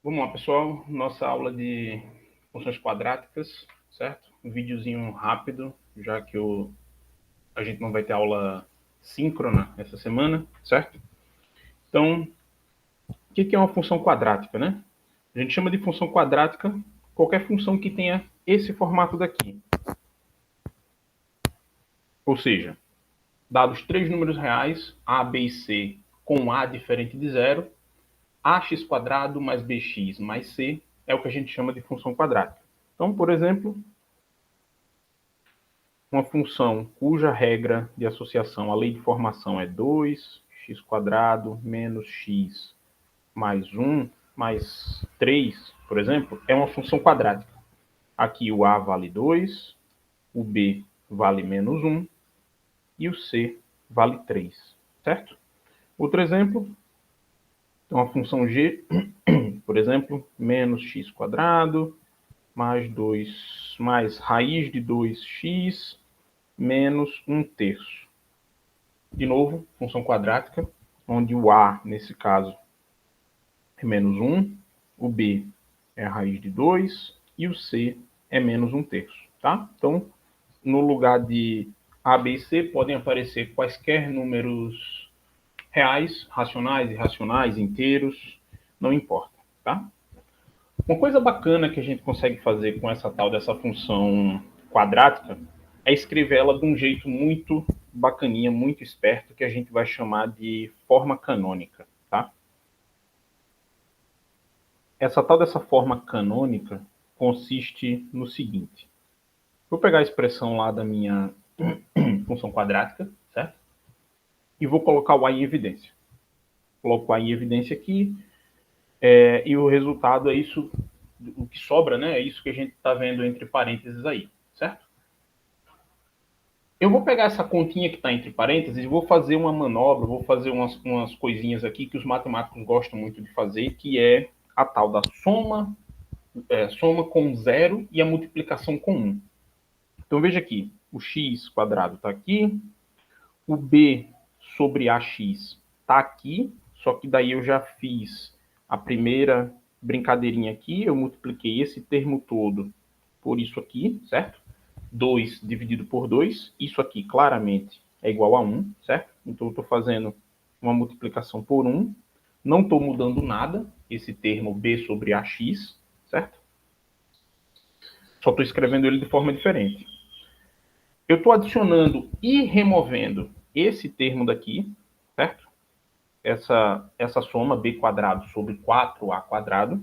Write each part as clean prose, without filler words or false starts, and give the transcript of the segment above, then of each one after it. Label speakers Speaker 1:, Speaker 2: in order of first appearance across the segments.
Speaker 1: Vamos lá, pessoal. Nossa aula de funções quadráticas, certo? Um videozinho rápido, já que a gente não vai ter aula síncrona essa semana, certo? Então, o que é uma função quadrática, né? A gente chama de função quadrática qualquer função que tenha esse formato daqui. Ou seja, dados três números reais, a, b e c, com a diferente de zero, ax² mais bx mais c é o que a gente chama de função quadrática. Então, por exemplo, uma função cuja regra de associação, a lei de formação é 2x² menos x mais 1 mais 3, por exemplo, é uma função quadrática. Aqui o a vale 2, o b vale menos 1 e o c vale 3, certo? Outro exemplo, uma função g, por exemplo, menos x² mais 2 mais raiz de 2x menos 1/3. De novo, função quadrática, onde o a, nesse caso, é menos 1, o b é a raiz de 2 e o c é menos 1/3. Tá? Então, no lugar de a, b e c, podem aparecer quaisquer números reais, racionais, irracionais, inteiros, não importa. Tá? Uma coisa bacana que a gente consegue fazer com essa tal dessa função quadrática é escrever ela de um jeito muito bacaninha, muito esperto, que a gente vai chamar de forma canônica, tá? Essa tal dessa forma canônica consiste no seguinte. Vou pegar a expressão lá da minha função quadrática, certo? E vou colocar o a em evidência. Coloco o a em evidência aqui, e o resultado é isso, o que sobra, né? É isso que a gente está vendo entre parênteses aí, certo? Eu vou pegar essa continha que está entre parênteses e vou fazer uma manobra, vou fazer umas coisinhas aqui que os matemáticos gostam muito de fazer, que é a tal da soma com zero e a multiplicação com 1. Então veja aqui, o x² está aqui, o b sobre ax está aqui, só que daí eu já fiz a primeira brincadeirinha aqui, eu multipliquei esse termo todo por isso aqui, certo? 2 dividido por 2, isso aqui claramente é igual a 1, certo? Então eu estou fazendo uma multiplicação por 1, não estou mudando nada, esse termo b sobre ax, certo? Só estou escrevendo ele de forma diferente. Eu estou adicionando e removendo esse termo daqui, certo? Essa soma b² sobre 4a².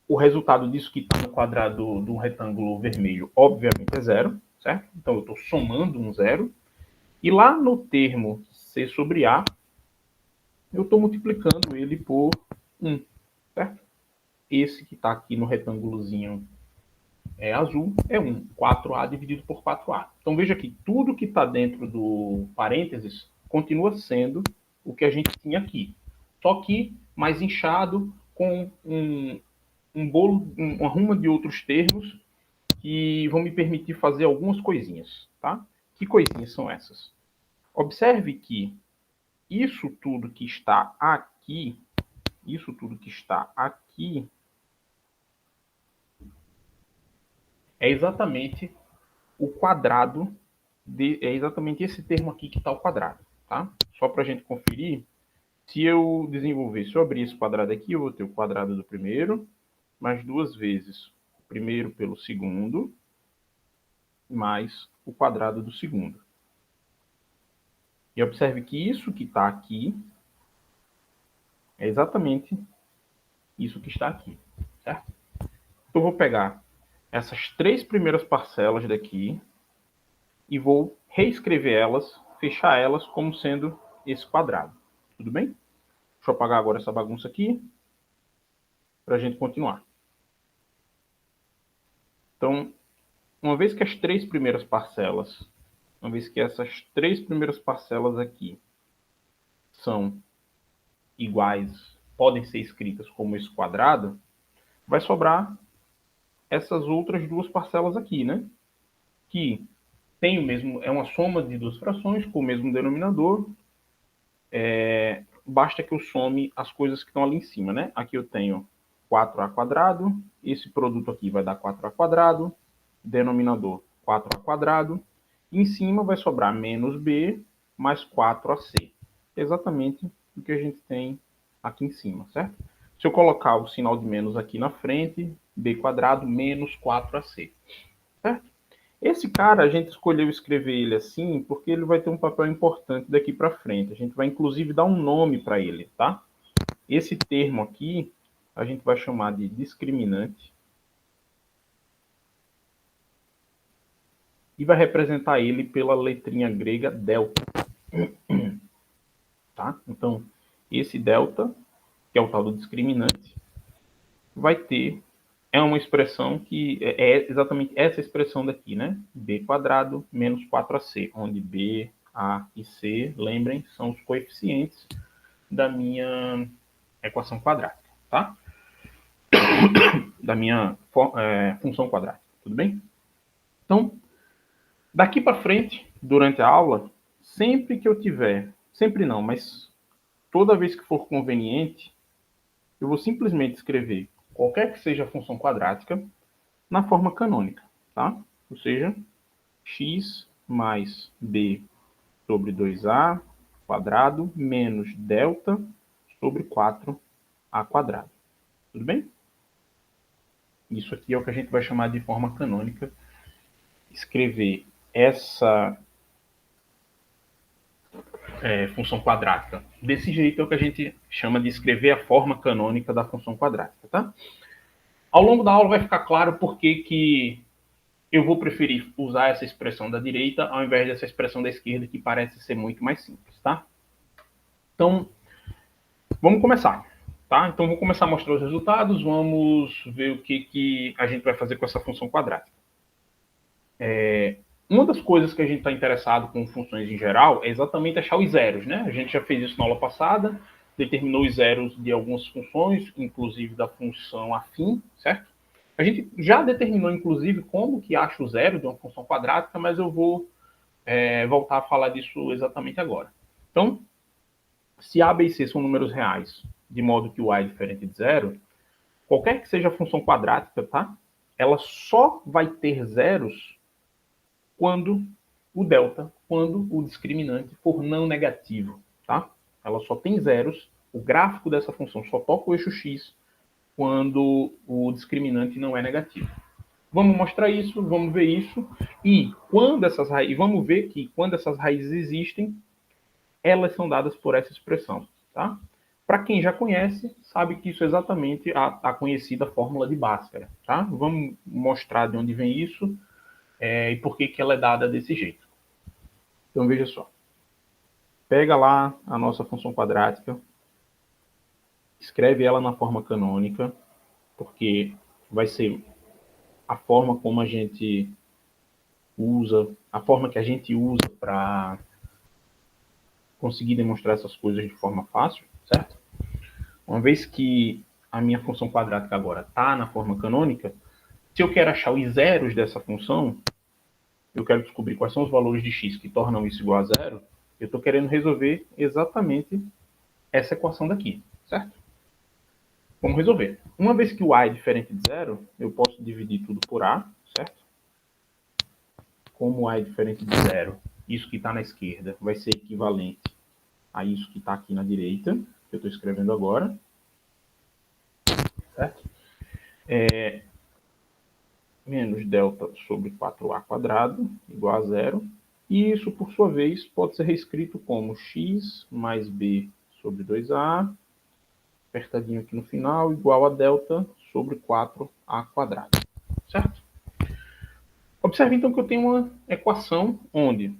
Speaker 1: O resultado disso que está no quadrado do retângulo vermelho, obviamente, é zero, certo? Então, eu estou somando um zero. E lá no termo c sobre a, eu estou multiplicando ele por 1, certo? Esse que está aqui no retângulozinho azul é 1. 4a dividido por 4a. Então, veja que tudo que está dentro do parênteses continua sendo o que a gente tinha aqui. Só que mais inchado, com uma ruma de outros termos que vão me permitir fazer algumas coisinhas, tá? Que coisinhas são essas? Observe que isso tudo que está aqui, é exatamente o quadrado, é exatamente esse termo aqui que está ao quadrado, tá? Só para a gente conferir, se eu abrir esse quadrado aqui, eu vou ter o quadrado do primeiro, mais duas vezes o primeiro pelo segundo, mais o quadrado do segundo. E observe que isso que está aqui é exatamente isso que está aqui, certo? Eu vou pegar essas três primeiras parcelas daqui e vou reescrever elas, fechar elas como sendo esse quadrado. Tudo bem? Deixa eu apagar agora essa bagunça aqui para a gente continuar. Então, uma vez que essas três primeiras parcelas aqui são iguais, podem ser escritas como esse quadrado, vai sobrar essas outras duas parcelas aqui, né? Que tem o mesmo, é uma soma de duas frações com o mesmo denominador. Basta que eu some as coisas que estão ali em cima, né? Aqui eu tenho 4a², esse produto aqui vai dar 4a², denominador 4a², e em cima vai sobrar menos b mais 4ac. Exatamente o que a gente tem aqui em cima, certo? Se eu colocar o sinal de menos aqui na frente, b² menos 4ac, certo? Esse cara, a gente escolheu escrever ele assim porque ele vai ter um papel importante daqui para frente. A gente vai, inclusive, dar um nome para ele, tá? Esse termo aqui, a gente vai chamar de discriminante. E vai representar ele pela letrinha grega delta. Tá? Então, esse delta, que é o tal do discriminante, vai ter... É uma expressão que é exatamente essa expressão daqui, né? b² menos 4ac, onde b, a e c, lembrem, são os coeficientes da minha equação quadrática, tá? Da minha função quadrática, tudo bem? Então, daqui para frente, durante a aula, sempre que eu tiver, sempre não, mas toda vez que for conveniente, eu vou simplesmente escrever qualquer que seja a função quadrática na forma canônica, tá? Ou seja, x mais b sobre 2a² menos delta sobre 4a². Tudo bem? Isso aqui é o que a gente vai chamar de forma canônica. Escrever essa função quadrática desse jeito é o que a gente chama de escrever a forma canônica da função quadrática, tá? Ao longo da aula vai ficar claro por que eu vou preferir usar essa expressão da direita ao invés dessa expressão da esquerda, que parece ser muito mais simples, tá? Então, vamos começar, tá? Então, vou começar a mostrar os resultados, vamos ver o que a gente vai fazer com essa função quadrática. Uma das coisas que a gente está interessado com funções em geral é exatamente achar os zeros, né? A gente já fez isso na aula passada, determinou os zeros de algumas funções, inclusive da função afim, certo? A gente já determinou, inclusive, como que acha o zero de uma função quadrática, mas eu vou voltar a falar disso exatamente agora. Então, se a, b e c são números reais, de modo que o a é diferente de zero, qualquer que seja a função quadrática, tá? Ela só vai ter zeros quando o discriminante for não negativo, tá? Ela só tem zeros, o gráfico dessa função só toca o eixo x quando o discriminante não é negativo. Vamos mostrar isso, vamos ver isso, e vamos ver que quando essas raízes existem, elas são dadas por essa expressão, tá? Para quem já conhece, sabe que isso é exatamente a conhecida fórmula de Bhaskara, tá? Vamos mostrar de onde vem isso e por que ela é dada desse jeito. Então, veja só. Pega lá a nossa função quadrática, escreve ela na forma canônica, porque vai ser a forma como a gente usa, a forma que a gente usa para conseguir demonstrar essas coisas de forma fácil, certo? Uma vez que a minha função quadrática agora está na forma canônica, se eu quero achar os zeros dessa função, eu quero descobrir quais são os valores de x que tornam isso igual a zero, eu estou querendo resolver exatamente essa equação daqui, certo? Vamos resolver. Uma vez que o a é diferente de zero, eu posso dividir tudo por a, certo? Como a é diferente de zero, isso que está na esquerda vai ser equivalente a isso que está aqui na direita, que eu estou escrevendo agora, certo? Menos delta sobre 4a² igual a zero. E isso, por sua vez, pode ser reescrito como x mais b sobre 2a, apertadinho aqui no final, igual a delta sobre 4a², certo? Observe, então, que eu tenho uma equação onde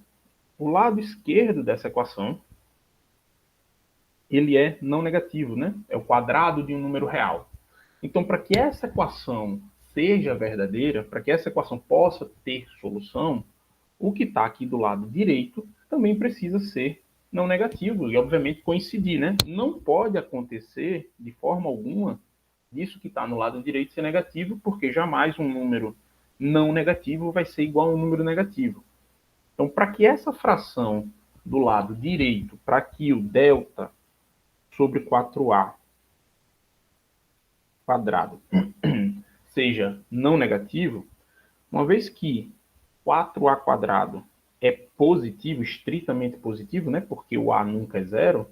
Speaker 1: o lado esquerdo dessa equação ele é não negativo, né? É o quadrado de um número real. Então, para que essa equação seja verdadeira, para que essa equação possa ter solução, o que está aqui do lado direito também precisa ser não negativo e, obviamente, coincidir, né? Não pode acontecer, de forma alguma, disso que está no lado direito ser negativo, porque jamais um número não negativo vai ser igual a um número negativo. Então, para que essa fração do lado direito, para que o delta sobre 4a quadrado seja não negativo, uma vez que 4a quadrado é positivo, estritamente positivo, né, porque o a nunca é zero,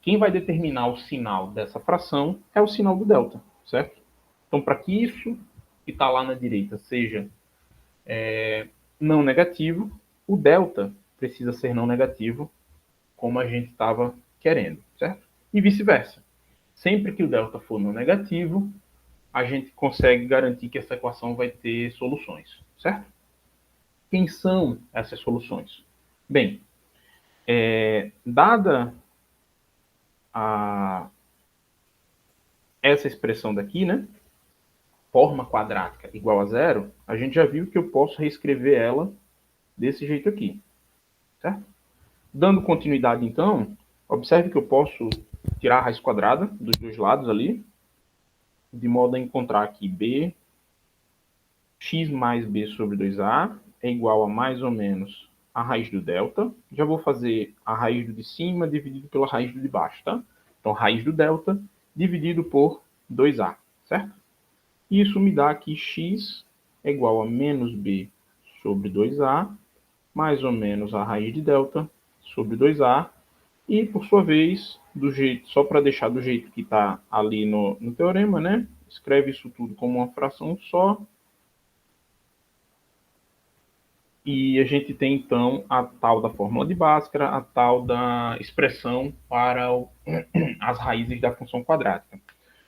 Speaker 1: quem vai determinar o sinal dessa fração é o sinal do delta, certo? Então, para que isso que está lá na direita seja não negativo, o delta precisa ser não negativo, como a gente estava querendo, certo? E vice-versa. Sempre que o delta for não negativo, a gente consegue garantir que essa equação vai ter soluções, certo? Quem são essas soluções? Bem, dada essa expressão daqui, né? Forma quadrática igual a zero, a gente já viu que eu posso reescrever ela desse jeito aqui, certo? Dando continuidade, então, observe que eu posso tirar a raiz quadrada dos dois lados ali, de modo a encontrar aqui b, x mais b sobre 2a é igual a mais ou menos a raiz do delta. Já vou fazer a raiz do de cima dividido pela raiz do de baixo, tá? Então, raiz do delta dividido por 2a, certo? Isso me dá aqui x é igual a menos b sobre 2a, mais ou menos a raiz de delta sobre 2a, e, por sua vez, do jeito, só para deixar do jeito que está ali no teorema, né? Escreve isso tudo como uma fração só. E a gente tem, então, a tal da fórmula de Bhaskara, a tal da expressão para as raízes da função quadrática.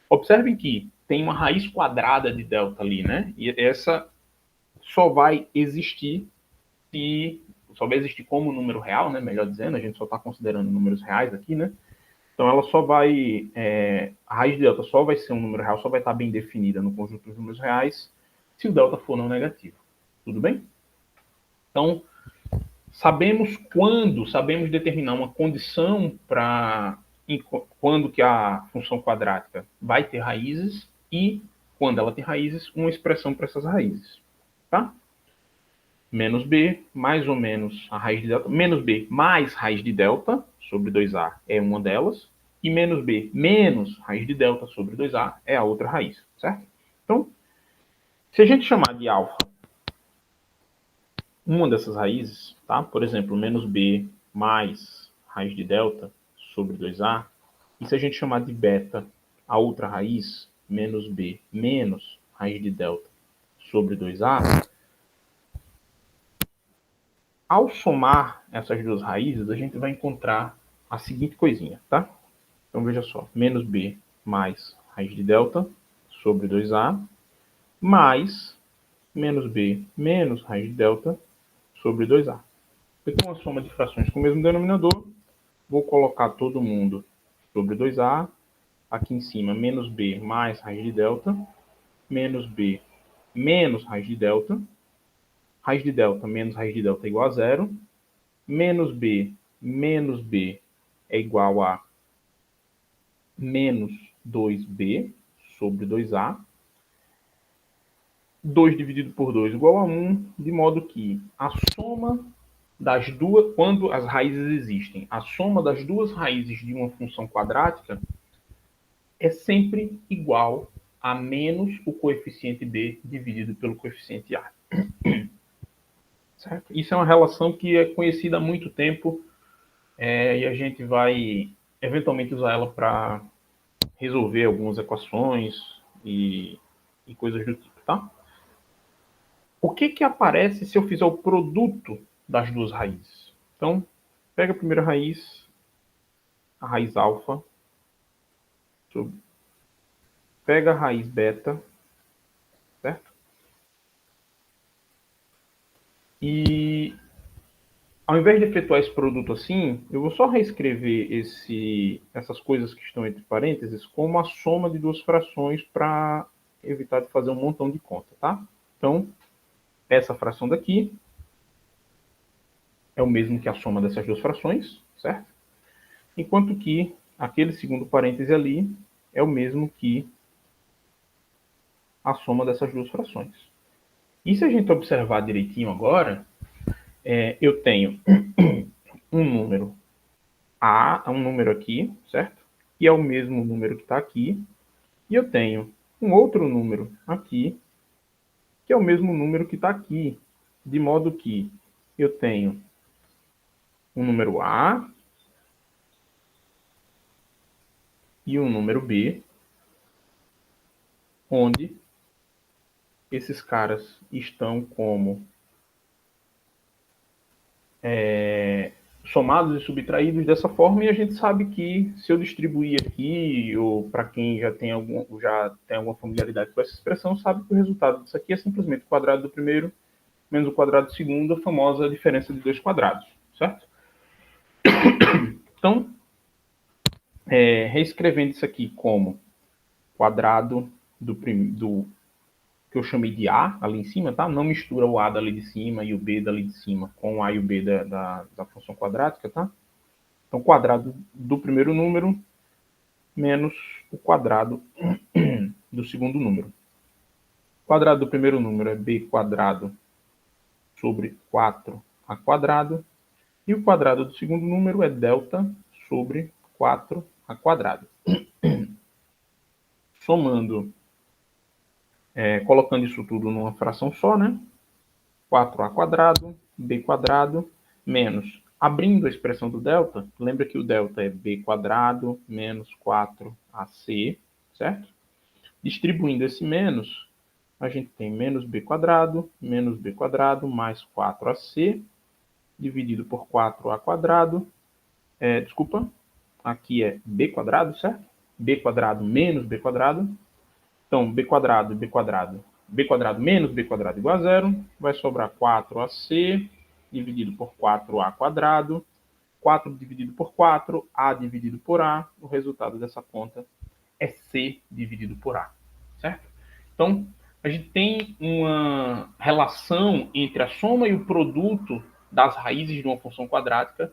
Speaker 1: Observem que tem uma raiz quadrada de delta ali, né? E essa só vai existir como número real, né? Melhor dizendo, a gente só está considerando números reais aqui, né? Então ela só vai, a raiz de delta só vai ser um número real, só vai estar bem definida no conjunto dos números reais, se o delta for não negativo. Tudo bem? Então, sabemos determinar uma condição para quando que a função quadrática vai ter raízes e, quando ela tem raízes, uma expressão para essas raízes. Tá? Menos b, mais ou menos a raiz de delta, menos b mais raiz de delta sobre 2a é uma delas, e menos b menos raiz de delta sobre 2a é a outra raiz, certo? Então, se a gente chamar de alfa uma dessas raízes, tá? Por exemplo, menos b mais raiz de delta sobre 2a, e se a gente chamar de beta a outra raiz, menos b menos raiz de delta sobre 2a, ao somar essas duas raízes, a gente vai encontrar a seguinte coisinha, tá? Então, veja só, menos b mais raiz de delta sobre 2a, mais menos b menos raiz de delta sobre 2a. Eu tenho uma soma de frações com o mesmo denominador, vou colocar todo mundo sobre 2a, aqui em cima menos b mais raiz de delta, menos b menos raiz de delta menos raiz de delta é igual a zero, menos b é igual a menos 2b sobre 2a, 2 dividido por 2 igual a 1, de modo que a soma das duas, quando as raízes existem, a soma das duas raízes de uma função quadrática é sempre igual a menos o coeficiente b dividido pelo coeficiente a. Certo? Isso é uma relação que é conhecida há muito tempo, e a gente vai eventualmente usar ela para resolver algumas equações e coisas do tipo, tá? O que aparece se eu fizer o produto das duas raízes? Então, pega a primeira raiz, a raiz alfa, pega a raiz beta, certo? E ao invés de efetuar esse produto assim, eu vou só reescrever essas coisas que estão entre parênteses como a soma de duas frações para evitar de fazer um montão de conta, tá? Então, essa fração daqui é o mesmo que a soma dessas duas frações, certo? Enquanto que aquele segundo parêntese ali é o mesmo que a soma dessas duas frações. E se a gente observar direitinho agora, eu tenho um número A, um número aqui, certo? Que é o mesmo número que está aqui, E eu tenho um outro número aqui, que é o mesmo número que está aqui, de modo que eu tenho um número A e um número B, onde esses caras estão como somados e subtraídos dessa forma, e a gente sabe que se eu distribuir aqui, ou para quem já tem alguma familiaridade com essa expressão, sabe que o resultado disso aqui é simplesmente o quadrado do primeiro menos o quadrado do segundo, a famosa diferença de dois quadrados, certo? Então, reescrevendo isso aqui como quadrado do que eu chamei de A ali em cima, tá? Não mistura o A dali de cima e o B dali de cima com o A e o B da função quadrática, tá? Então, quadrado do primeiro número menos o quadrado do segundo número. O quadrado do primeiro número é b quadrado sobre 4a quadrado. E o quadrado do segundo número é delta sobre 4a quadrado. Somando, colocando isso tudo numa fração só, né? 4a quadrado, b quadrado, menos, abrindo a expressão do delta, lembra que o delta é b quadrado menos 4ac, certo? Distribuindo esse menos, a gente tem menos b quadrado mais 4ac, dividido por 4a quadrado, desculpa, aqui é b quadrado, certo? B quadrado menos b quadrado, então b quadrado menos b quadrado igual a zero, vai sobrar 4ac dividido por 4a quadrado, 4 dividido por 4, a dividido por a, o resultado dessa conta é c dividido por a, certo? Então, a gente tem uma relação entre a soma e o produto das raízes de uma função quadrática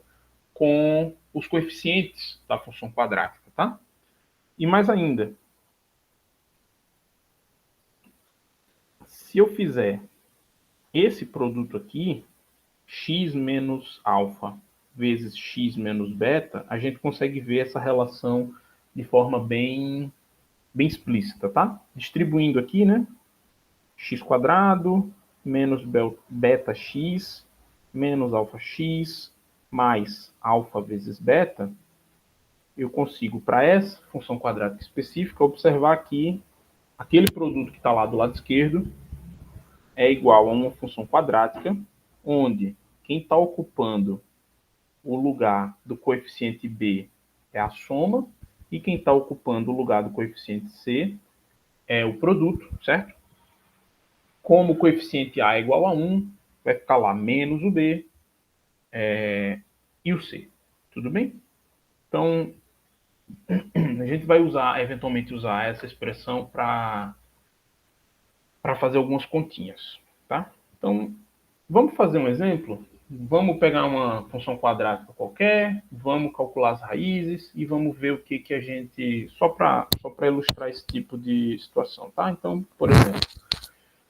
Speaker 1: com os coeficientes da função quadrática, tá? E mais ainda, se eu fizer esse produto aqui, x menos alfa vezes x menos beta, a gente consegue ver essa relação de forma bem explícita, tá? Distribuindo aqui, né? X quadrado menos beta x menos alfa x mais alfa vezes beta, eu consigo, para essa função quadrática específica, observar que aquele produto que está lá do lado esquerdo é igual a uma função quadrática, onde quem está ocupando o lugar do coeficiente b é a soma, e quem está ocupando o lugar do coeficiente c é o produto, certo? Como o coeficiente a é igual a 1, vai ficar lá menos o b e o c. Tudo bem? Então, a gente vai eventualmente usar essa expressão para fazer algumas continhas, tá? Então, vamos fazer um exemplo? Vamos pegar uma função quadrática qualquer, vamos calcular as raízes e vamos ver o que a gente... Só para ilustrar esse tipo de situação, tá? Então, por exemplo,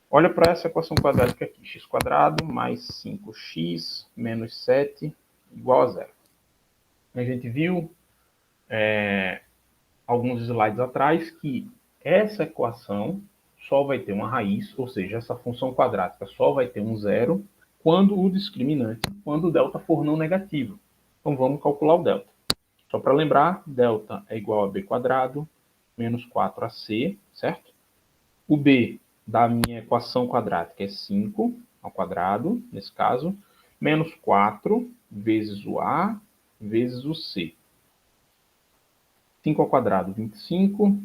Speaker 1: olha para essa equação quadrática aqui, x quadrado mais 5x menos 7 igual a zero. A gente viu alguns slides atrás que essa equação só vai ter uma raiz, ou seja, essa função quadrática só vai ter um zero quando o discriminante, quando o delta for não negativo. Então vamos calcular o delta. Só para lembrar, delta é igual a b quadrado menos 4ac, certo? O b da minha equação quadrática é 5 ao quadrado, nesse caso, menos 4 vezes o a vezes o c. 5 ao quadrado, 25.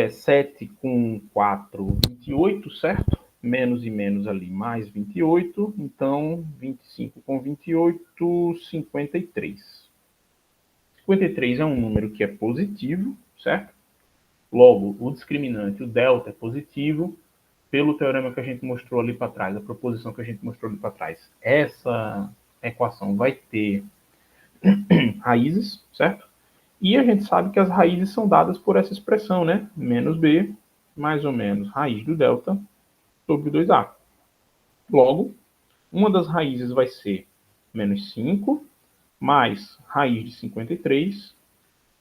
Speaker 1: 7 com 4, 28, certo? Menos e menos ali, mais 28. Então, 25 com 28, 53. 53 é um número que é positivo, certo? Logo, o discriminante, o delta, é positivo. Pelo teorema que a gente mostrou ali para trás, a proposição que a gente mostrou ali para trás, essa equação vai ter raízes, certo? E a gente sabe que as raízes são dadas por essa expressão, né? Menos b, mais ou menos, raiz do delta sobre 2a. Logo, uma das raízes vai ser menos 5, mais raiz de 53,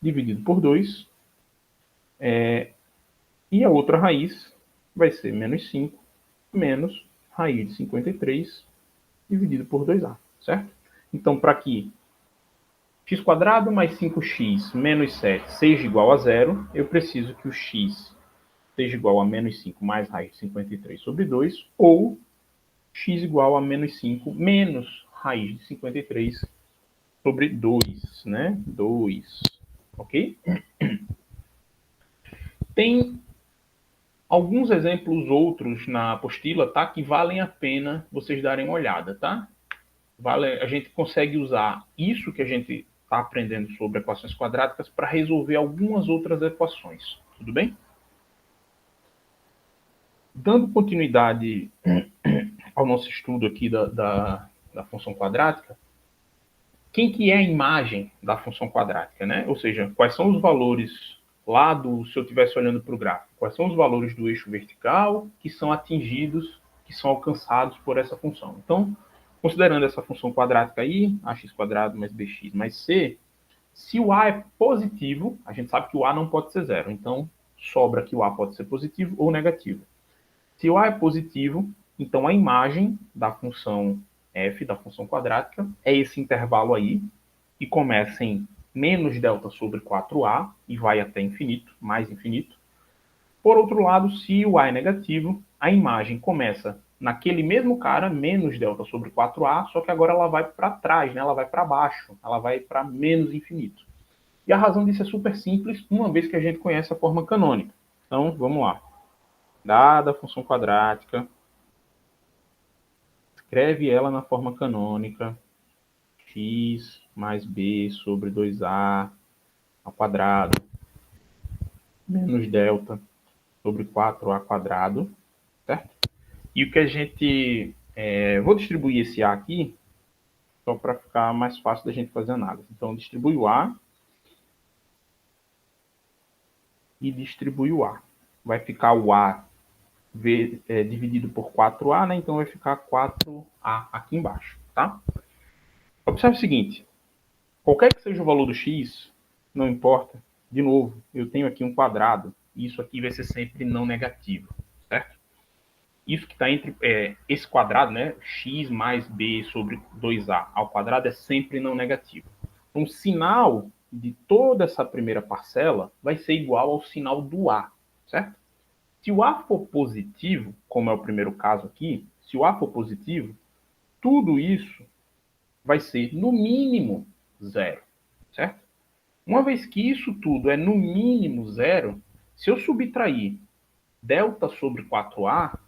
Speaker 1: dividido por 2, E a outra raiz vai ser menos 5 menos raiz de 53 dividido por 2a, certo? Então, para que x² mais 5x menos 7 seja igual a zero, eu preciso que o x seja igual a menos 5 mais raiz de 53 sobre 2, ou x igual a menos 5 menos raiz de 53 sobre 2, né? 2, ok? Tem alguns exemplos outros na apostila, tá? Que valem a pena vocês darem uma olhada, tá? A gente consegue usar isso que a gente está aprendendo sobre equações quadráticas para resolver algumas outras equações, tudo bem? Dando continuidade ao nosso estudo aqui da função quadrática, quem que é a imagem da função quadrática, né? Ou seja, quais são os valores lá se eu estivesse olhando para o gráfico, quais são os valores do eixo vertical que são atingidos, que são alcançados por essa função. Então, considerando essa função quadrática aí, ax² mais bx mais c, se o a é positivo, a gente sabe que o a não pode ser zero, então sobra que o a pode ser positivo ou negativo. Se o a é positivo, então a imagem da função f, da função quadrática, é esse intervalo aí, que começa em menos delta sobre 4a e vai até infinito, mais infinito. Por outro lado, se o a é negativo, a imagem começa naquele mesmo cara, menos delta sobre 4a, só que agora ela vai para trás, né? Ela vai para baixo, ela vai para menos infinito. E a razão disso é super simples, uma vez que a gente conhece a forma canônica. Então, vamos lá. Dada a função quadrática, escreve ela na forma canônica, x mais b sobre 2a ao quadrado, menos delta sobre 4a², certo? E o que a gente... vou distribuir esse a aqui, só para ficar mais fácil da gente fazer análise. Então, distribui o a e distribui o a. Vai ficar o a dividido por 4a, né? Então vai ficar 4a aqui embaixo, tá? Observe o seguinte, qualquer que seja o valor do x, não importa, de novo, eu tenho aqui um quadrado, e isso aqui vai ser sempre não negativo, certo? Isso que está entre esse quadrado, né? X mais b sobre 2a ao quadrado é sempre não negativo. Então, o sinal de toda essa primeira parcela vai ser igual ao sinal do a, certo? Se o a for positivo, como é o primeiro caso aqui, se o a for positivo, tudo isso vai ser no mínimo zero, certo? Uma vez que isso tudo é no mínimo zero, se eu subtrair delta sobre 4a,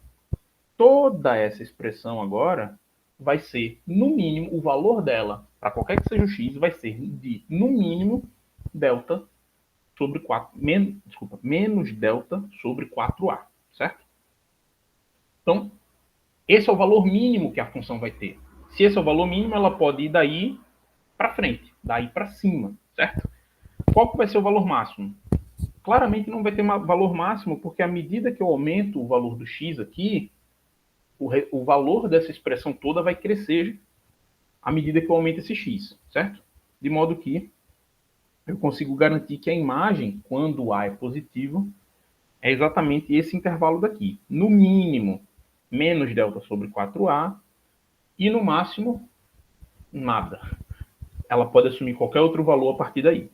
Speaker 1: toda essa expressão agora vai ser, no mínimo, o valor dela, para qualquer que seja o x, vai ser de, no mínimo, delta sobre 4, menos delta sobre 4a, certo? Então, esse é o valor mínimo que a função vai ter. Se esse é o valor mínimo, ela pode ir daí para frente, daí para cima, certo? Qual que vai ser o valor máximo? Claramente não vai ter valor máximo, porque à medida que eu aumento o valor do x aqui, o valor dessa expressão toda vai crescer à medida que eu aumento esse x, certo? De modo que eu consigo garantir que a imagem, quando a é positivo, é exatamente esse intervalo daqui. No mínimo, menos delta sobre 4a, e no máximo, nada. Ela pode assumir qualquer outro valor a partir daí,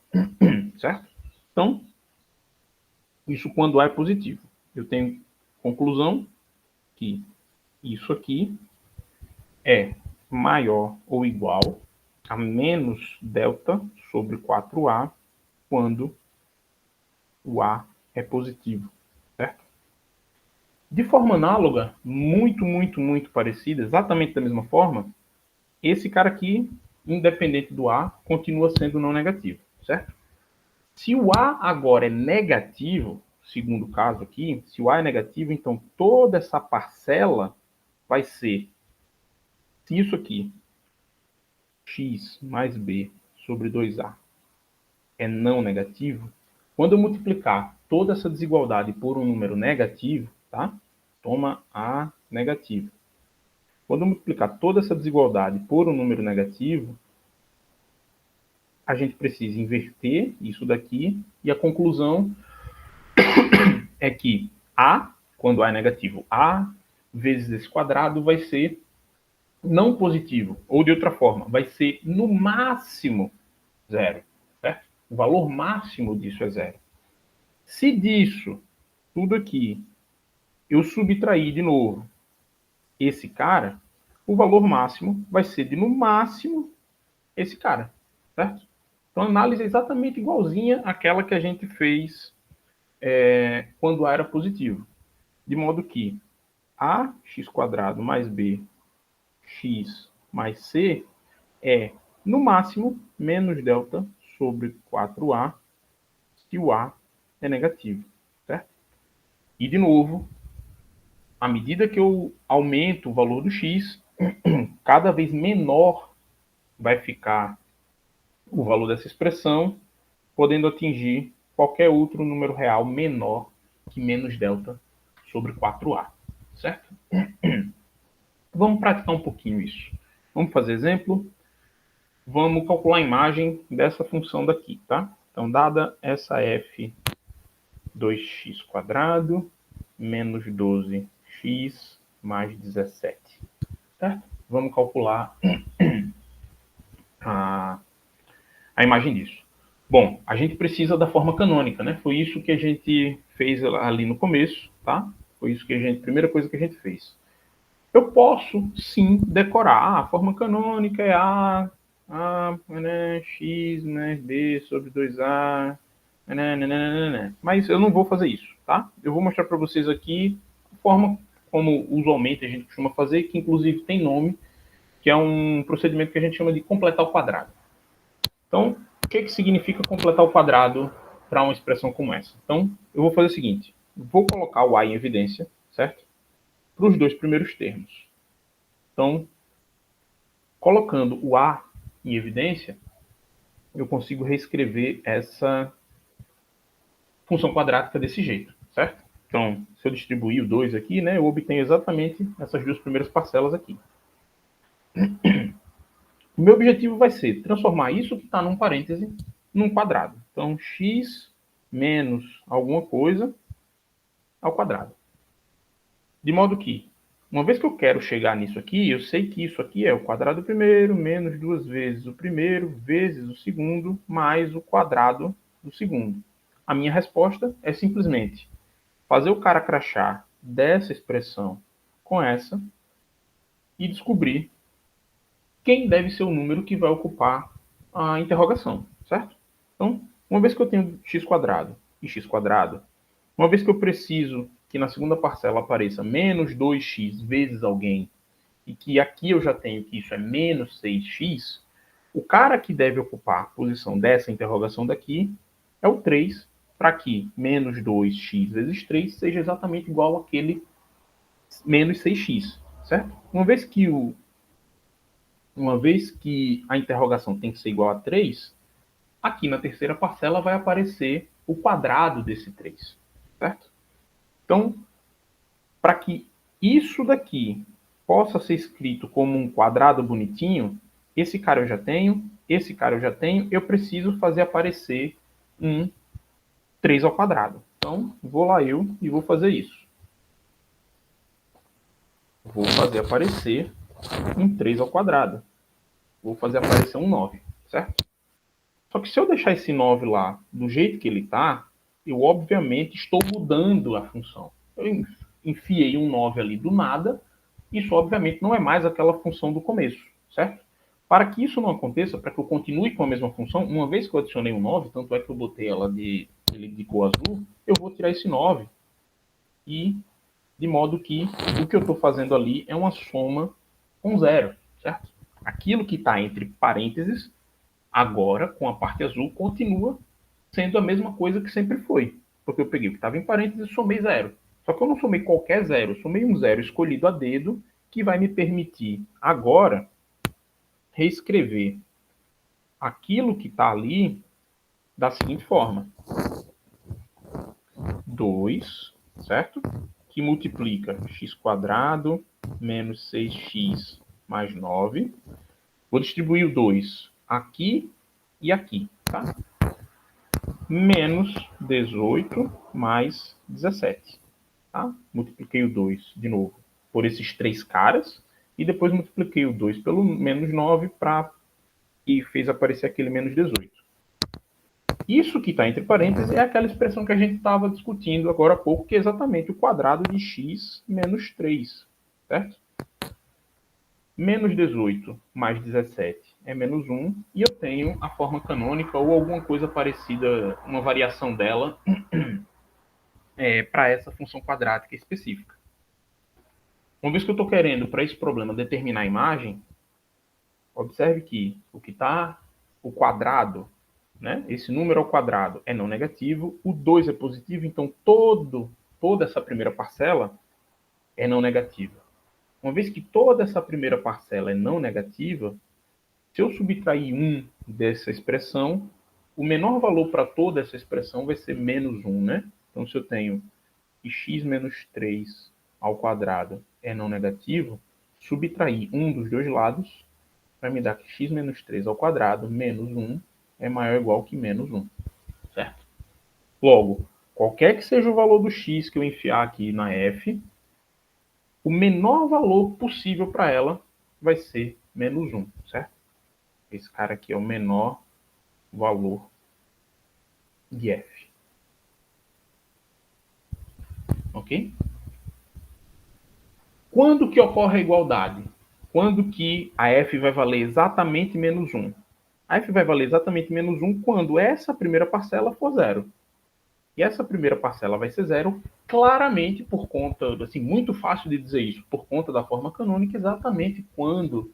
Speaker 1: certo? Então, isso quando a é positivo. Eu tenho conclusão que isso aqui é maior ou igual a menos delta sobre 4a quando o a é positivo, certo? De forma análoga, muito parecida, exatamente da mesma forma, esse cara aqui, independente do a, continua sendo não negativo, certo? Se o a agora é negativo, segundo caso aqui, se o a é negativo, então toda essa parcela vai ser, se isso aqui, x mais b sobre 2a, é não negativo, quando eu multiplicar toda essa desigualdade por um número negativo, tá? Toma a negativo. Quando eu multiplicar toda essa desigualdade por um número negativo, a gente precisa inverter isso daqui e a conclusão é que A, quando A é negativo, A vezes esse quadrado vai ser não positivo. Ou de outra forma, vai ser no máximo zero. Certo? O valor máximo disso é zero. Se disso, tudo aqui, eu subtrair de novo esse cara, o valor máximo vai ser de no máximo esse cara. Certo? Então a análise é exatamente igualzinha àquela que a gente fez quando A era positivo. De modo que ax² mais b x mais c é, no máximo, menos delta sobre 4a, se o a é negativo, certo? E, de novo, à medida que eu aumento o valor do x, cada vez menor vai ficar o valor dessa expressão, podendo atingir qualquer outro número real menor que menos delta sobre 4a, certo? Vamos praticar um pouquinho isso. Vamos fazer exemplo. Vamos calcular a imagem dessa função daqui, tá? Então, dada essa f 2x² menos 12x mais 17, certo? Vamos calcular a imagem disso. Bom, a gente precisa da forma canônica, né? Foi isso que a gente fez ali no começo, tá? Foi isso que primeira coisa que a gente fez. Eu posso, sim, decorar. A forma canônica é A, né, x mais b sobre 2a, né. Mas eu não vou fazer isso, tá? Eu vou mostrar para vocês aqui a forma como usualmente a gente costuma fazer, que inclusive tem nome, que é um procedimento que a gente chama de completar o quadrado. Então, o que significa completar o quadrado para uma expressão como essa? Então, eu vou fazer o seguinte, vou colocar o a em evidência, certo? Para os dois primeiros termos. Então, colocando o a em evidência, eu consigo reescrever essa função quadrática desse jeito, certo? Então, se eu distribuir o 2 aqui, né, eu obtenho exatamente essas duas primeiras parcelas aqui. O meu objetivo vai ser transformar isso que está num parêntese num quadrado. Então, x menos alguma coisa ao quadrado. De modo que, uma vez que eu quero chegar nisso aqui, eu sei que isso aqui é o quadrado do primeiro menos 2 vezes o primeiro vezes o segundo mais o quadrado do segundo. A minha resposta é simplesmente fazer o cara crachar dessa expressão com essa e descobrir quem deve ser o número que vai ocupar a interrogação, certo? Então, uma vez que eu tenho x² e x², uma vez que eu preciso que na segunda parcela apareça menos 2x vezes alguém, e que aqui eu já tenho que isso é menos 6x, o cara que deve ocupar a posição dessa interrogação daqui é o 3, para que menos 2x vezes 3 seja exatamente igual àquele menos 6x, certo? Uma vez que a interrogação tem que ser igual a 3, aqui na terceira parcela vai aparecer o quadrado desse 3, certo? Então, para que isso daqui possa ser escrito como um quadrado bonitinho, esse cara eu já tenho, esse cara eu já tenho, eu preciso fazer aparecer um 3 ao quadrado. Então, vou lá eu e vou fazer isso. Vou fazer aparecer um 3 ao quadrado. Vou fazer aparecer um 9, certo? Só que se eu deixar esse 9 lá do jeito que ele está, eu obviamente estou mudando a função. Eu enfiei um 9 ali do nada, isso obviamente não é mais aquela função do começo, certo? Para que isso não aconteça, para que eu continue com a mesma função, uma vez que eu adicionei um 9, tanto é que eu botei ela de cor azul, eu vou tirar esse 9 e de modo que o que eu estou fazendo ali é uma soma com zero, certo? Aquilo que está entre parênteses, agora, com a parte azul, continua sendo a mesma coisa que sempre foi. Porque eu peguei o que estava em parênteses e somei zero. Só que eu não somei qualquer zero, eu somei um zero escolhido a dedo, que vai me permitir agora reescrever aquilo que está ali da seguinte forma. 2, certo? Que multiplica x² menos 6x mais 9. Vou distribuir o 2 aqui e aqui, tá? Menos 18 mais 17. Tá? Multipliquei o 2 de novo por esses 3 caras e depois multipliquei o 2 pelo menos 9 e fez aparecer aquele menos 18. Isso que está entre parênteses é aquela expressão que a gente estava discutindo agora há pouco, que é exatamente o quadrado de x menos 3, certo? Menos 18 mais 17 é menos 1, e eu tenho a forma canônica ou alguma coisa parecida, uma variação dela, para essa função quadrática específica. Uma vez que eu estou querendo, para esse problema, determinar a imagem, observe que o que está, o quadrado, né? Esse número ao quadrado é não negativo, o 2 é positivo, então toda essa primeira parcela é não negativa. Uma vez que toda essa primeira parcela é não negativa, se eu subtrair 1 dessa expressão, o menor valor para toda essa expressão vai ser menos 1, né? Então, se eu tenho que x menos 3 ao quadrado é não negativo, subtrair um dos dois lados vai me dar que x menos 3 ao quadrado menos 1 é maior ou igual que menos 1, certo? Logo, qualquer que seja o valor do x que eu enfiar aqui na f, o menor valor possível para ela vai ser menos 1, certo? Esse cara aqui é o menor valor de f. Ok? Quando que ocorre a igualdade? Quando que a f vai valer exatamente menos 1? A f vai valer exatamente menos 1 quando essa primeira parcela for zero. E essa primeira parcela vai ser zero, claramente por conta, assim, muito fácil de dizer isso, por conta da forma canônica, exatamente quando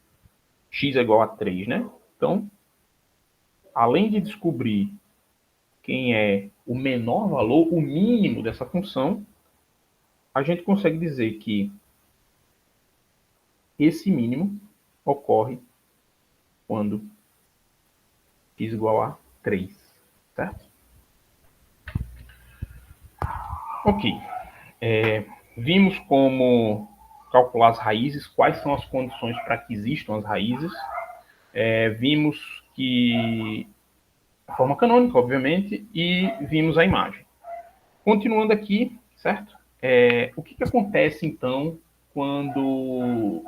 Speaker 1: x é igual a 3, né? Então, além de descobrir quem é o menor valor, o mínimo dessa função, a gente consegue dizer que esse mínimo ocorre quando x igual a 3, certo? Ok. Vimos como calcular as raízes, quais são as condições para que existam as raízes. Vimos que a forma canônica, obviamente, e vimos a imagem. Continuando aqui, certo? O que acontece, então, quando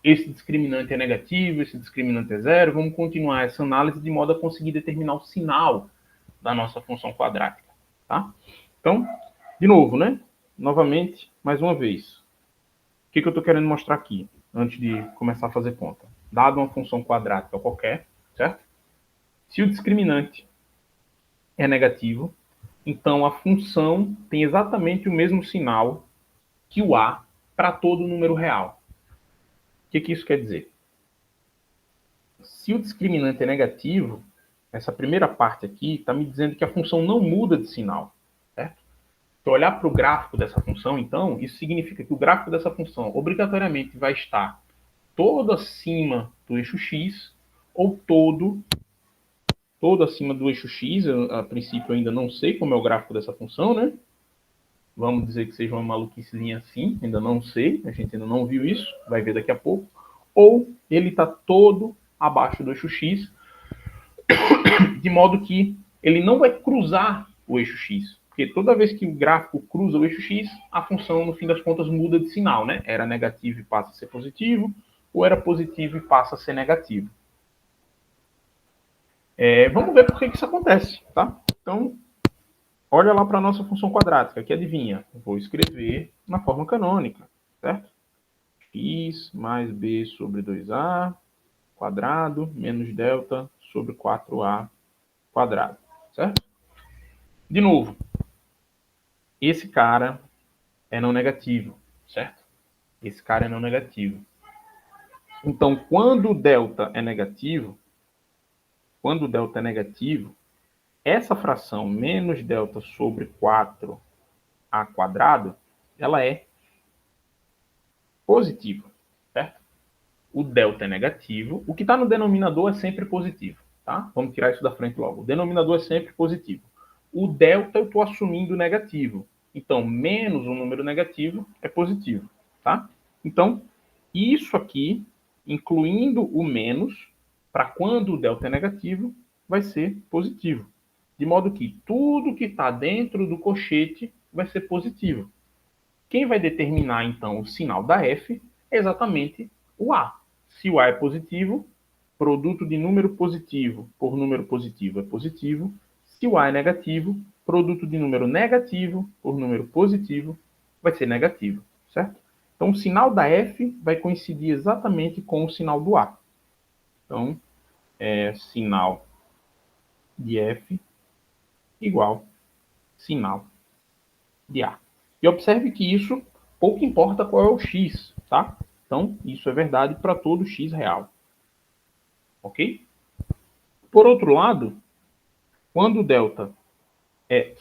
Speaker 1: esse discriminante é negativo, esse discriminante é zero? Vamos continuar essa análise de modo a conseguir determinar o sinal da nossa função quadrática. Tá? Então, de novo, né? Novamente, mais uma vez. O que eu estou querendo mostrar aqui, antes de começar a fazer conta? Dado uma função quadrática qualquer, certo? Se o discriminante é negativo, então a função tem exatamente o mesmo sinal que o a para todo número real. O que isso quer dizer? Se o discriminante é negativo, essa primeira parte aqui está me dizendo que a função não muda de sinal, certo? Se eu olhar para o gráfico dessa função, então, isso significa que o gráfico dessa função obrigatoriamente vai estar todo acima do eixo x ou todo acima do eixo x. Eu, a princípio, ainda não sei como é o gráfico dessa função, né? Vamos dizer que seja uma maluquicezinha assim, ainda não sei, a gente ainda não viu isso, vai ver daqui a pouco. Ou ele está todo abaixo do eixo x, de modo que ele não vai cruzar o eixo x. Porque toda vez que o gráfico cruza o eixo x, a função, no fim das contas, muda de sinal, né? Era negativo e passa a ser positivo, ou era positivo e passa a ser negativo. Vamos ver por que isso acontece, tá? Então, olha lá para a nossa função quadrática, que adivinha? Vou escrever na forma canônica, certo? X mais b sobre 2a quadrado menos delta sobre 4a quadrado, certo? De novo, esse cara é não negativo, certo? Esse cara é não negativo. Então, quando o delta é negativo, essa fração menos delta sobre 4a quadrado, ela é positiva, certo? O delta é negativo. O que está no denominador é sempre positivo, tá? Vamos tirar isso da frente logo. O denominador é sempre positivo. O delta eu estou assumindo negativo. Então, menos um número negativo é positivo, tá? Então, isso aqui, incluindo o menos, para quando o delta é negativo, vai ser positivo. de modo que tudo que está dentro do colchete vai ser positivo. Quem vai determinar, então, o sinal da F é exatamente o A. Se o A é positivo, produto de número positivo por número positivo é positivo. Se o A é negativo, produto de número negativo por número positivo vai ser negativo, certo? Então, o sinal da F vai coincidir exatamente com o sinal do A. Então, sinal de F igual sinal de A. E observe que isso pouco importa qual é o x, tá? Então, isso é verdade para todo x real. Ok? Por outro lado, quando o delta é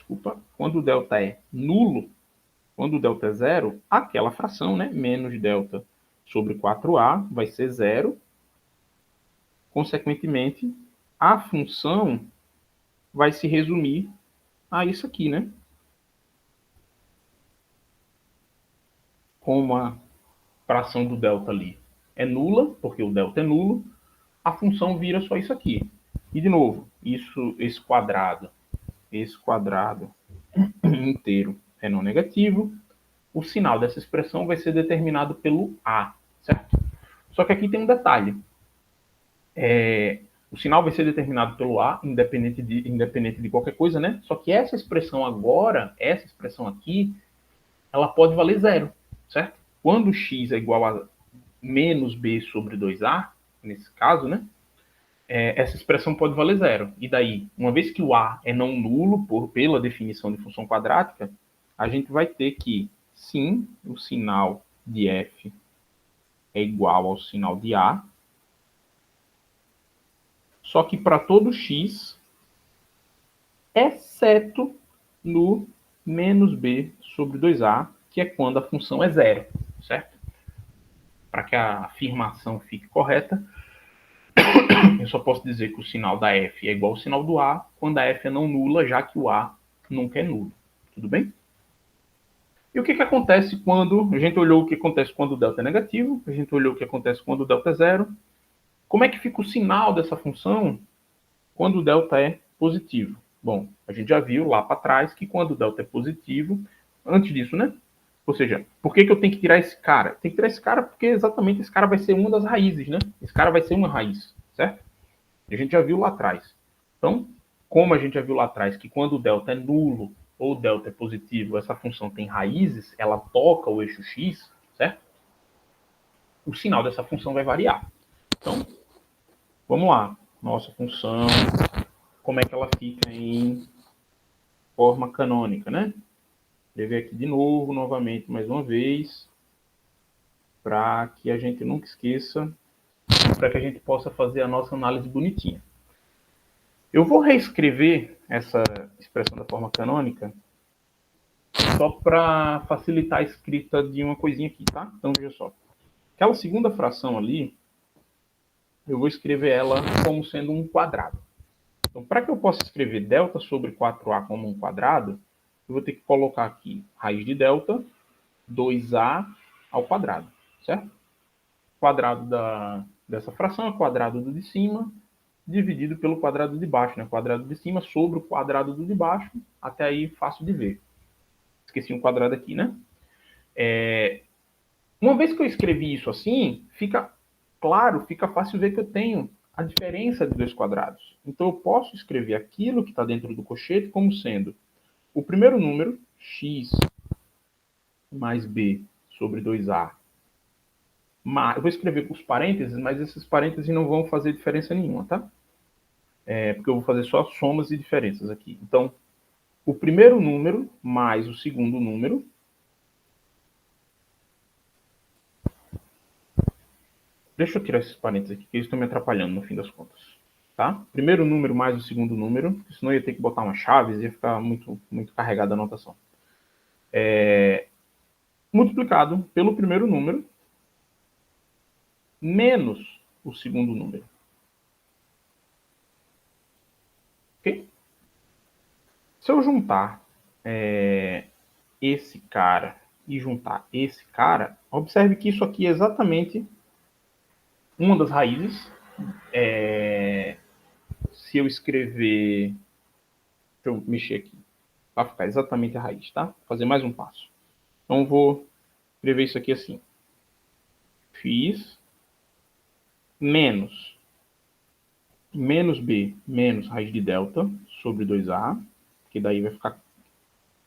Speaker 1: nulo, quando o delta é zero, aquela fração, né, menos delta sobre 4a vai ser zero. Consequentemente, a função vai se resumir a isso aqui, né? Como a fração do delta ali é nula, porque o delta é nulo, a função vira só isso aqui. E, de novo, esse quadrado inteiro é não negativo, o sinal dessa expressão vai ser determinado pelo A, certo? Só que aqui tem um detalhe. O sinal vai ser determinado pelo A, independente de qualquer coisa, né? Só que essa expressão agora, essa expressão aqui, ela pode valer zero, certo? Quando x é igual a menos b sobre 2a, nesse caso, né? Essa expressão pode valer zero. E daí, uma vez que o A é não nulo, pela definição de função quadrática, a gente vai ter que, sim, o sinal de F é igual ao sinal de A, só que para todo x, exceto no menos b sobre 2a, que é quando a função é zero, certo? Para que a afirmação fique correta, eu só posso dizer que o sinal da F é igual ao sinal do A quando a F é não nula, já que o A nunca é nulo. Tudo bem? E o que acontece quando... A gente olhou o que acontece quando o delta é negativo, a gente olhou o que acontece quando o delta é zero. Como é que fica o sinal dessa função quando o delta é positivo? Bom, a gente já viu lá para trás que quando o delta é positivo, antes disso, né? Ou seja, por que eu tenho que tirar esse cara? Tem que tirar esse cara porque exatamente esse cara vai ser uma das raízes, né? Esse cara vai ser uma raiz, certo? A gente já viu lá atrás. Então, como a gente já viu lá atrás que quando o delta é nulo ou o delta é positivo, essa função tem raízes, ela toca o eixo x, certo? O sinal dessa função vai variar. Então, vamos lá. Nossa função, como é que ela fica em forma canônica, né? Escrever aqui de novo, novamente, mais uma vez, para que a gente nunca esqueça, para que a gente possa fazer a nossa análise bonitinha. Eu vou reescrever essa expressão da forma canônica só para facilitar a escrita de uma coisinha aqui, tá? Então, veja só. Aquela segunda fração ali, eu vou escrever ela como sendo um quadrado. Então, para que eu possa escrever delta sobre 4a como um quadrado, eu vou ter que colocar aqui raiz de delta 2a ao quadrado, certo? O quadrado dessa fração é o quadrado do de cima, dividido pelo quadrado de baixo, né? Quadrado de cima sobre o quadrado do de baixo, até aí fácil de ver. Esqueci um quadrado aqui, né? Uma vez que eu escrevi isso assim, fica claro, fica fácil ver que eu tenho a diferença de dois quadrados. Então eu posso escrever aquilo que está dentro do cochete como sendo o primeiro número, x mais b sobre 2a. Eu vou escrever com os parênteses, mas esses parênteses não vão fazer diferença nenhuma, tá? Porque eu vou fazer só somas e diferenças aqui. Então, o primeiro número mais o segundo número. Deixa eu tirar esses parênteses aqui, que eles estão me atrapalhando no fim das contas. Tá? Primeiro número mais o segundo número, senão eu ia ter que botar umas chaves e ia ficar muito, muito carregada a anotação. Multiplicado pelo primeiro número menos o segundo número. Ok? Se eu juntar esse cara e juntar esse cara, observe que isso aqui é exatamente uma das raízes. Se eu escrever Deixa eu mexer aqui. Vai ficar exatamente a raiz, tá? Vou fazer mais um passo. Então, vou escrever isso aqui assim. Fiz menos b menos raiz de delta sobre 2a, que daí vai ficar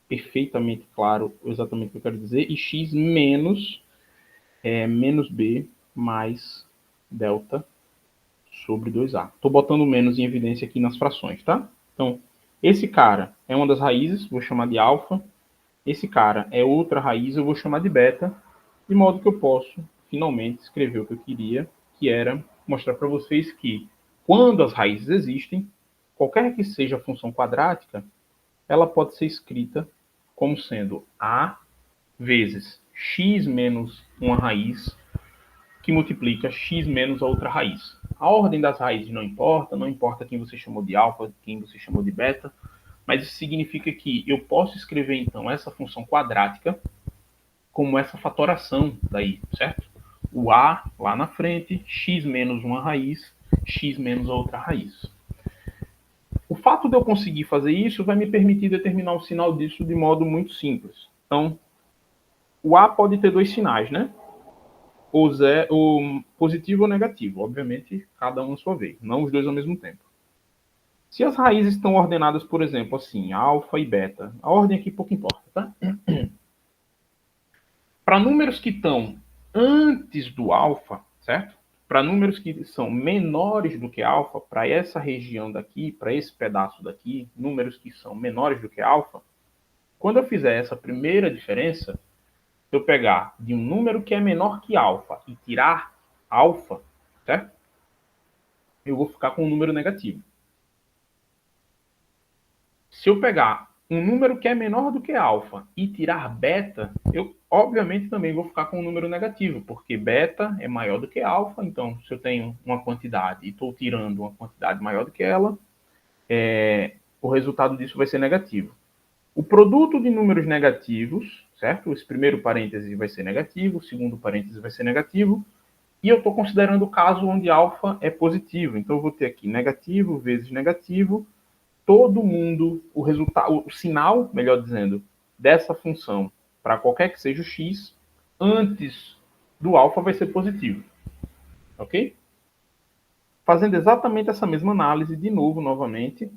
Speaker 1: perfeitamente claro exatamente o que eu quero dizer, e x menos menos b mais delta sobre 2a. Estou botando menos em evidência aqui nas frações, tá? Então, esse cara é uma das raízes, vou chamar de alfa. Esse cara é outra raiz, eu vou chamar de beta, de modo que eu posso, finalmente, escrever o que eu queria, que era mostrar para vocês que, quando as raízes existem, qualquer que seja a função quadrática, ela pode ser escrita como sendo a vezes x menos uma raiz que multiplica x menos a outra raiz. A ordem das raízes não importa quem você chamou de alfa, quem você chamou de beta, mas isso significa que eu posso escrever, então, essa função quadrática como essa fatoração daí, certo? O a lá na frente, x menos uma raiz, x menos a outra raiz. O fato de eu conseguir fazer isso vai me permitir determinar o sinal disso de modo muito simples. Então, o a pode ter dois sinais, né? O positivo ou negativo, obviamente, cada um a sua vez, não os dois ao mesmo tempo. Se as raízes estão ordenadas, por exemplo, assim, alfa e beta, a ordem aqui pouco importa, tá? Para números que estão antes do alfa, certo? Para números que são menores do que alfa, para essa região daqui, para esse pedaço daqui, números que são menores do que alfa, quando eu fizer essa primeira diferença, se eu pegar de um número que é menor que alfa e tirar alfa, certo? Eu vou ficar com um número negativo. Se eu pegar um número que é menor do que alfa e tirar beta, eu obviamente também vou ficar com um número negativo, porque beta é maior do que alfa, então se eu tenho uma quantidade e estou tirando uma quantidade maior do que ela, o resultado disso vai ser negativo. O produto de números negativos, certo? Esse primeiro parêntese vai ser negativo, o segundo parêntese vai ser negativo, e eu estou considerando o caso onde alfa é positivo, então eu vou ter aqui negativo vezes negativo, todo mundo, o resultado, o sinal, melhor dizendo, dessa função para qualquer que seja o x, antes do alfa vai ser positivo. Ok? Fazendo exatamente essa mesma análise de novo, novamente,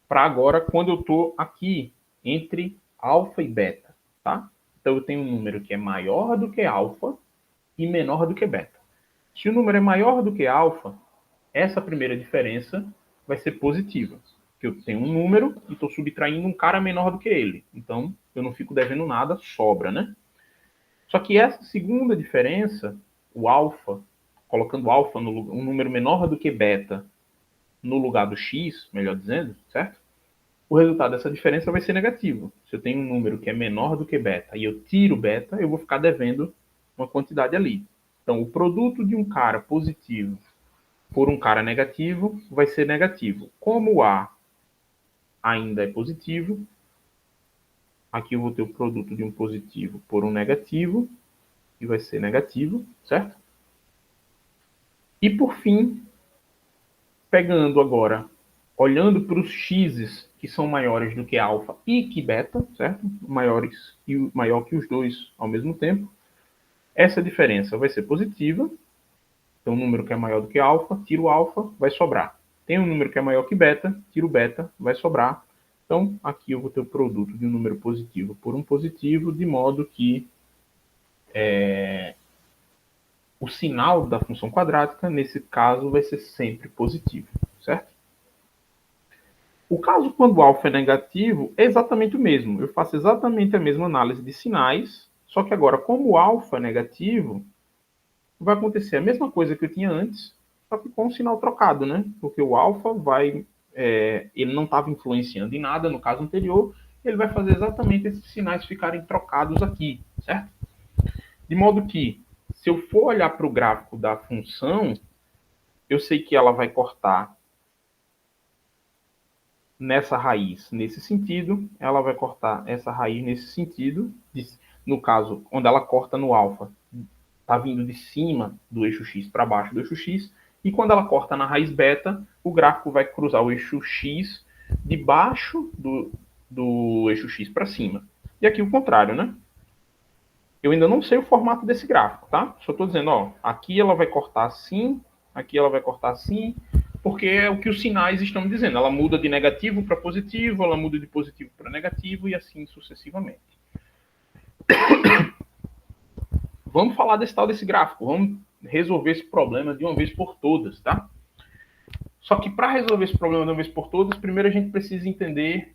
Speaker 1: para agora, quando eu estou aqui entre alfa e beta. Tá? Então eu tenho um número que é maior do que alfa e menor do que beta. Se o número é maior do que alfa, essa primeira diferença vai ser positiva. Que eu tenho um número e estou subtraindo um cara menor do que ele. Então, eu não fico devendo nada, sobra, né? Só que essa segunda diferença, o alfa, colocando alfa no lugar, um número menor do que beta no lugar do x, melhor dizendo, certo? O resultado dessa diferença vai ser negativo. Se eu tenho um número que é menor do que beta e eu tiro beta, eu vou ficar devendo uma quantidade ali. Então, o produto de um cara positivo por um cara negativo vai ser negativo. Como o A ainda é positivo, aqui eu vou ter o produto de um positivo por um negativo, e vai ser negativo, certo? E por fim, pegando agora, olhando para os x's que são maiores do que alfa e que beta, certo? Maiores e maior que os dois ao mesmo tempo, essa diferença vai ser positiva. Então, um número que é maior do que alfa, tiro alfa, vai sobrar. Tem um número que é maior que beta, tiro beta, vai sobrar. Então, aqui eu vou ter o produto de um número positivo por um positivo, de modo que o sinal da função quadrática, nesse caso, vai ser sempre positivo, certo? O caso quando alfa é negativo é exatamente o mesmo. Eu faço exatamente a mesma análise de sinais, só que agora, como o alfa é negativo, vai acontecer a mesma coisa que eu tinha antes, só que com o sinal trocado, né? Porque o alfa ele não estava influenciando em nada no caso anterior, ele vai fazer exatamente esses sinais ficarem trocados aqui, certo? De modo que, se eu for olhar para o gráfico da função, eu sei que ela vai cortar nessa raiz nesse sentido, ela vai cortar essa raiz nesse sentido, no caso, onde ela corta no alfa, está vindo de cima do eixo x para baixo do eixo x, e quando ela corta na raiz beta, o gráfico vai cruzar o eixo x de baixo do eixo X para cima. E aqui o contrário, né? Eu ainda não sei o formato desse gráfico, tá? Só estou dizendo, ó, aqui ela vai cortar assim, aqui ela vai cortar assim, porque é o que os sinais estão me dizendo. Ela muda de negativo para positivo, ela muda de positivo para negativo e assim sucessivamente. Vamos falar desse tal desse gráfico, vamos resolver esse problema de uma vez por todas, tá? Só que para resolver esse problema de uma vez por todas, primeiro a gente precisa entender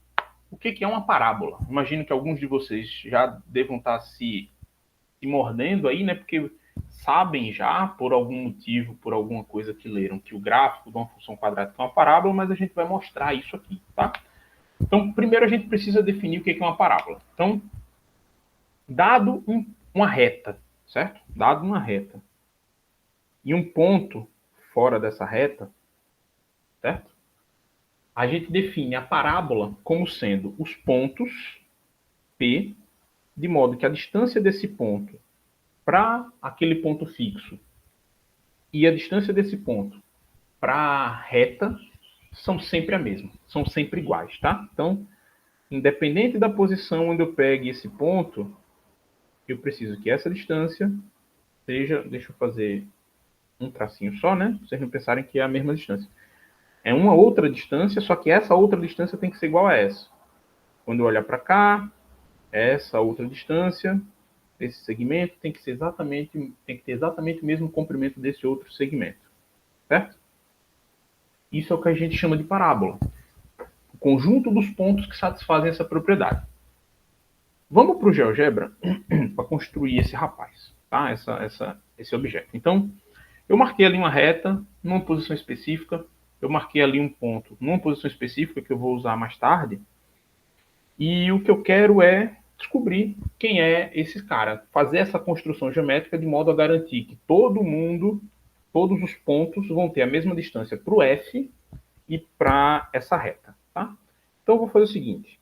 Speaker 1: o que é uma parábola. Imagino que alguns de vocês já devam estar se mordendo aí, né? Porque sabem já, por algum motivo, por alguma coisa que leram, que o gráfico de uma função quadrática é uma parábola, mas a gente vai mostrar isso aqui, tá? Então, primeiro a gente precisa definir o que é uma parábola. Então, dado uma reta, certo? Dado uma reta e um ponto fora dessa reta, certo? A gente define a parábola como sendo os pontos P, de modo que a distância desse ponto para aquele ponto fixo e a distância desse ponto para a reta são sempre a mesma, são sempre iguais, tá? Então, independente da posição onde eu pegue esse ponto, eu preciso que essa distância seja, deixa eu fazer um tracinho só, né? Pra vocês não pensarem que é a mesma distância. É uma outra distância, só que essa outra distância tem que ser igual a essa. Quando eu olhar para cá, essa outra distância, esse segmento tem que ter exatamente o mesmo comprimento desse outro segmento, certo? Isso é o que a gente chama de parábola. O conjunto dos pontos que satisfazem essa propriedade. Vamos para o GeoGebra para construir esse rapaz, tá? Esse objeto. Então, eu marquei ali uma reta numa posição específica, eu marquei ali um ponto numa posição específica que eu vou usar mais tarde, e o que eu quero é descobrir quem é esse cara, fazer essa construção geométrica de modo a garantir que todos os pontos vão ter a mesma distância para o F e para essa reta, tá? Então eu vou fazer o seguinte,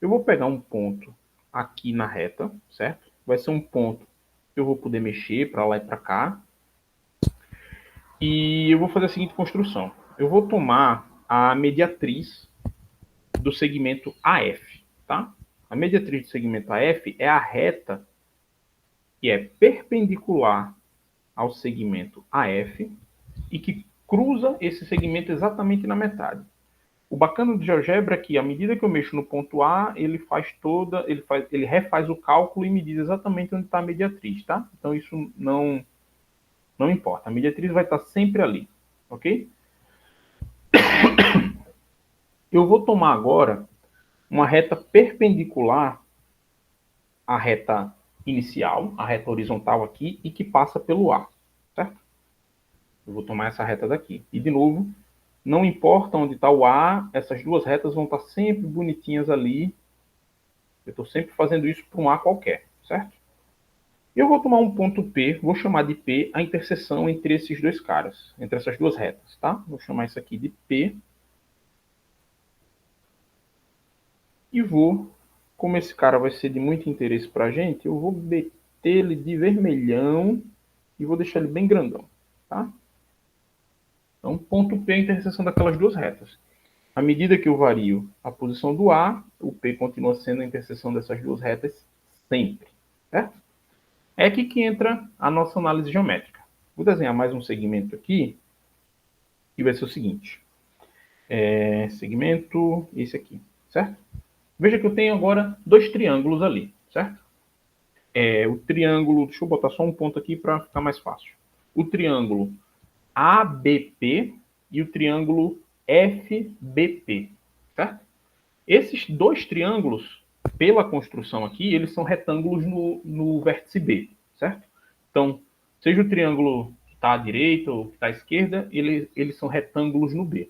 Speaker 1: eu vou pegar um ponto aqui na reta, certo? Vai ser um ponto que eu vou poder mexer para lá e para cá. E eu vou fazer a seguinte construção. Eu vou tomar a mediatriz do segmento AF, tá? A mediatriz do segmento AF é a reta que é perpendicular ao segmento AF e que cruza esse segmento exatamente na metade. O bacana do GeoGebra é que, à medida que eu mexo no ponto A, ele refaz o cálculo e me diz exatamente onde está a mediatriz, tá? Então isso não importa. A mediatriz vai estar sempre ali, ok? Eu vou tomar agora uma reta perpendicular à reta inicial, a reta horizontal aqui, e que passa pelo A, certo? Eu vou tomar essa reta daqui. E, de novo, não importa onde está o A, essas duas retas vão estar sempre bonitinhas ali. Eu estou sempre fazendo isso para um A qualquer, certo? Eu vou tomar um ponto P, vou chamar de P a interseção entre esses dois caras, entre essas duas retas, tá? Vou chamar isso aqui de P. E vou, como esse cara vai ser de muito interesse para a gente, eu vou meter ele de vermelhão e vou deixar ele bem grandão, tá? Então, ponto P é a interseção daquelas duas retas. À medida que eu vario a posição do A, o P continua sendo a interseção dessas duas retas sempre, certo? É aqui que entra a nossa análise geométrica. Vou desenhar mais um segmento aqui, e vai ser o seguinte. Segmento, esse aqui, certo? Veja que eu tenho agora dois triângulos ali, certo? O triângulo, deixa eu botar só um ponto aqui para ficar mais fácil. O triângulo ABP e o triângulo FBP, certo? Esses dois triângulos, pela construção aqui, eles são retângulos no vértice B, certo? Então, seja o triângulo que está à direita ou que está à esquerda, eles são retângulos no B.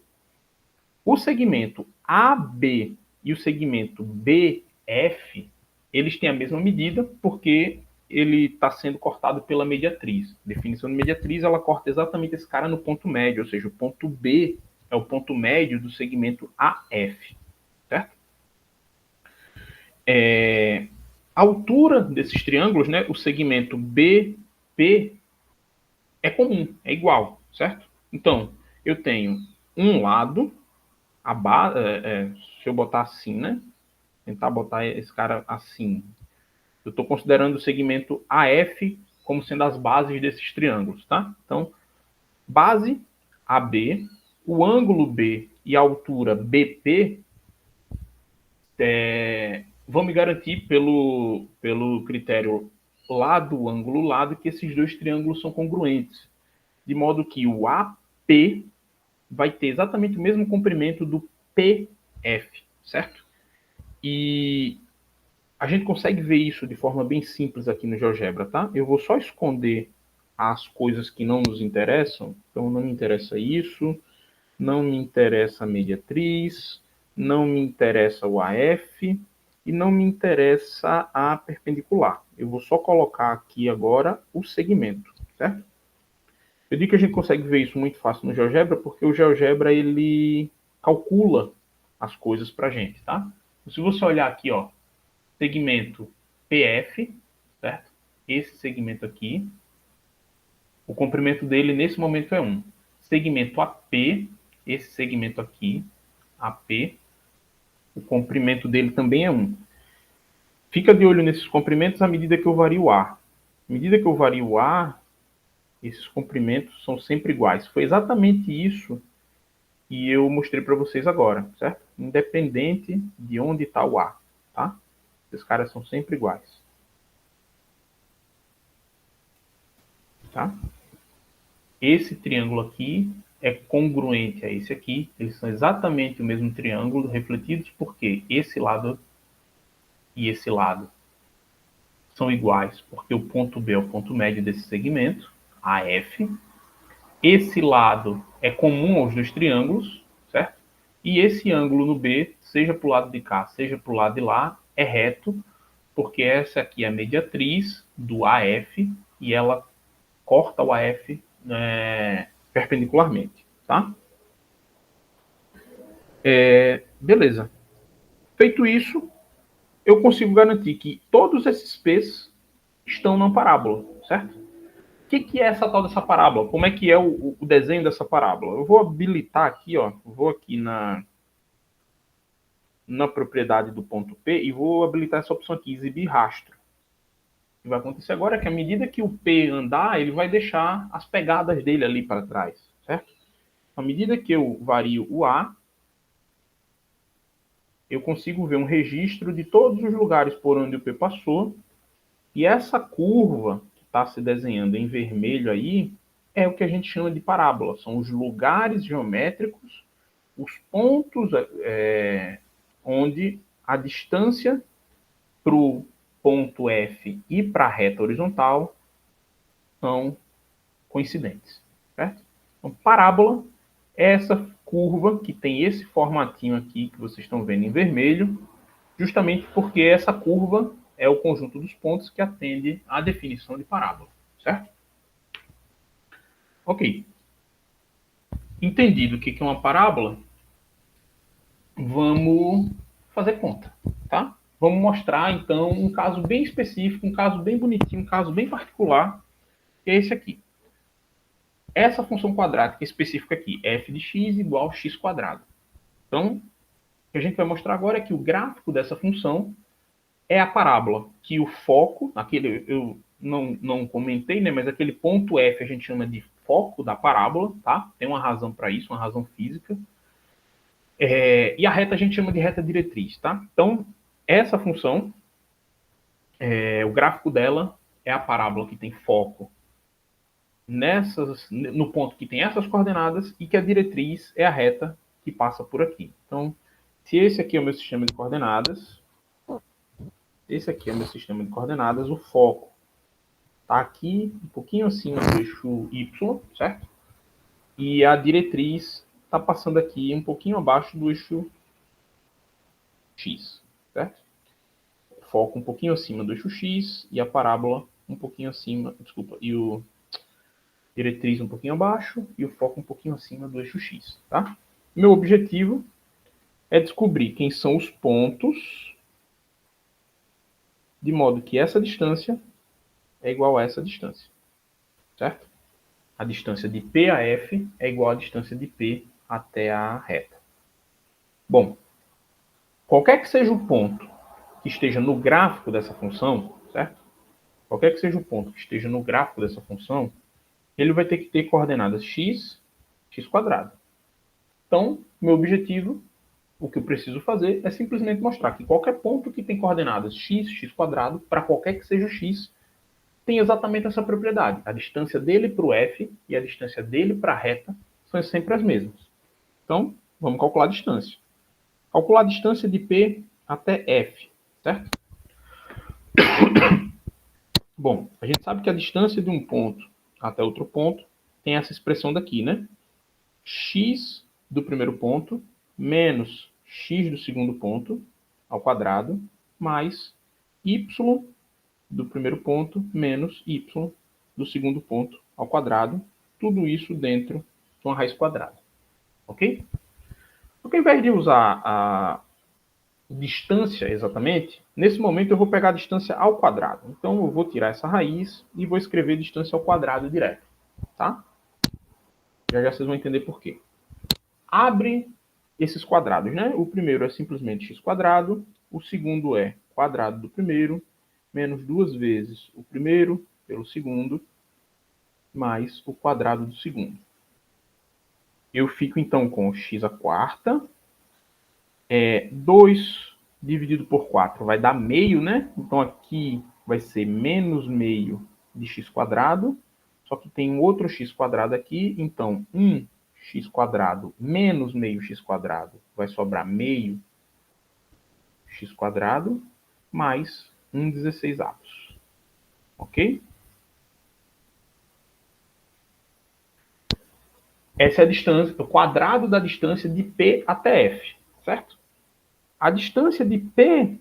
Speaker 1: O segmento AB e o segmento BF, eles têm a mesma medida porque ele está sendo cortado pela mediatriz. A definição de mediatriz, ela corta exatamente esse cara no ponto médio, ou seja, o ponto B é o ponto médio do segmento AF, certo? A altura desses triângulos, né, o segmento BP é comum, é igual, certo? Então, eu tenho um lado a base, se eu botar assim, né? Tentar botar esse cara assim. Eu estou considerando o segmento AF como sendo as bases desses triângulos, tá? Então, base AB, o ângulo B e a altura BP, vão me garantir pelo critério lado, ângulo, lado, que esses dois triângulos são congruentes. De modo que o AP vai ter exatamente o mesmo comprimento do PF, certo? E a gente consegue ver isso de forma bem simples aqui no GeoGebra, tá? Eu vou só esconder as coisas que não nos interessam. Então, não me interessa isso, não me interessa a mediatriz, não me interessa o AF e não me interessa a perpendicular. Eu vou só colocar aqui agora o segmento, certo? Eu digo que a gente consegue ver isso muito fácil no GeoGebra porque o GeoGebra ele calcula as coisas para a gente, tá? Se você olhar aqui, ó, segmento PF, certo? Esse segmento aqui, o comprimento dele nesse momento é 1. Segmento AP, esse segmento aqui, AP, o comprimento dele também é 1. Fica de olho nesses comprimentos à medida que eu vario o A. À medida que eu vario o A, esses comprimentos são sempre iguais. Foi exatamente isso que eu mostrei para vocês agora, certo? Independente de onde está o A, tá? Esses caras são sempre iguais. Tá? Esse triângulo aqui é congruente a esse aqui. Eles são exatamente o mesmo triângulo, refletidos porque esse lado e esse lado são iguais, porque o ponto B é o ponto médio desse segmento, AF. Esse lado é comum aos dois triângulos, certo? E esse ângulo no B, seja para o lado de cá, seja para o lado de lá, é reto, porque essa aqui é a mediatriz do AF e ela corta o AF perpendicularmente, tá? Beleza. Feito isso, eu consigo garantir que todos esses P's estão na parábola, certo? O que é essa tal dessa parábola? Como é que é o desenho dessa parábola? Eu vou habilitar aqui, ó, vou aqui na propriedade do ponto P e vou habilitar essa opção aqui, exibir rastro. O que vai acontecer agora é que à medida que o P andar, ele vai deixar as pegadas dele ali para trás, certo? À medida que eu vario o A, eu consigo ver um registro de todos os lugares por onde o P passou. E essa curva que está se desenhando em vermelho aí é o que a gente chama de parábola. São os lugares geométricos, os pontos onde a distância para o ponto F e para a reta horizontal são coincidentes. Certo? Então, parábola é essa curva que tem esse formatinho aqui que vocês estão vendo em vermelho, justamente porque essa curva é o conjunto dos pontos que atende à definição de parábola, certo? Ok. Entendido o que é uma parábola, vamos fazer conta, tá? Vamos mostrar, então, um caso bem específico, um caso bem bonitinho, um caso bem particular, que é esse aqui. Essa função quadrática específica aqui, f de x igual a x quadrado. Então, o que a gente vai mostrar agora é que o gráfico dessa função é a parábola, que o foco, aquele eu não comentei, né, mas aquele ponto F a gente chama de foco da parábola, tá? Tem uma razão para isso, uma razão física. E a reta a gente chama de reta diretriz, tá? Então, essa função, o gráfico dela é a parábola que tem foco no ponto que tem essas coordenadas e que a diretriz é a reta que passa por aqui. Então, se esse aqui é o meu sistema de coordenadas, o foco está aqui, um pouquinho acima do eixo Y, certo? E a diretriz está passando aqui um pouquinho abaixo do eixo X, certo? O foco um pouquinho acima do eixo X e a parábola um pouquinho acima, desculpa, e o diretriz um pouquinho abaixo e o foco um pouquinho acima do eixo X, tá? Meu objetivo é descobrir quem são os pontos de modo que essa distância é igual a essa distância, certo? A distância de P a F é igual à distância de P até a reta. Bom, qualquer que seja o ponto que esteja no gráfico dessa função, certo? Qualquer que seja o ponto que esteja no gráfico dessa função, ele vai ter que ter coordenadas x, x quadrado. Então, meu objetivo, o que eu preciso fazer é simplesmente mostrar que qualquer ponto que tem coordenadas x, x quadrado, para qualquer que seja x, tem exatamente essa propriedade. A distância dele para o f e a distância dele para a reta são sempre as mesmas. Então, vamos calcular a distância. Calcular a distância de P até F, certo? Bom, a gente sabe que a distância de um ponto até outro ponto tem essa expressão daqui, né? X do primeiro ponto menos x do segundo ponto ao quadrado mais y do primeiro ponto menos y do segundo ponto ao quadrado. Tudo isso dentro de uma raiz quadrada. Ok? Porque ao invés de usar a distância exatamente, nesse momento eu vou pegar a distância ao quadrado. Então eu vou tirar essa raiz e vou escrever distância ao quadrado direto. Tá? Já já vocês vão entender por quê. Abre esses quadrados, né? O primeiro é simplesmente x quadrado, o segundo é quadrado do primeiro, menos 2 vezes o primeiro pelo segundo, mais o quadrado do segundo. Eu fico então com x à quarta, 2 dividido por 4 vai dar meio, né? Então aqui vai ser menos meio de x quadrado, só que tem um outro x quadrado aqui, então 1x quadrado menos meio x quadrado vai sobrar meio x quadrado mais 1/16 avos. Ok? Essa é a distância, o quadrado da distância de P até F, certo? A distância de P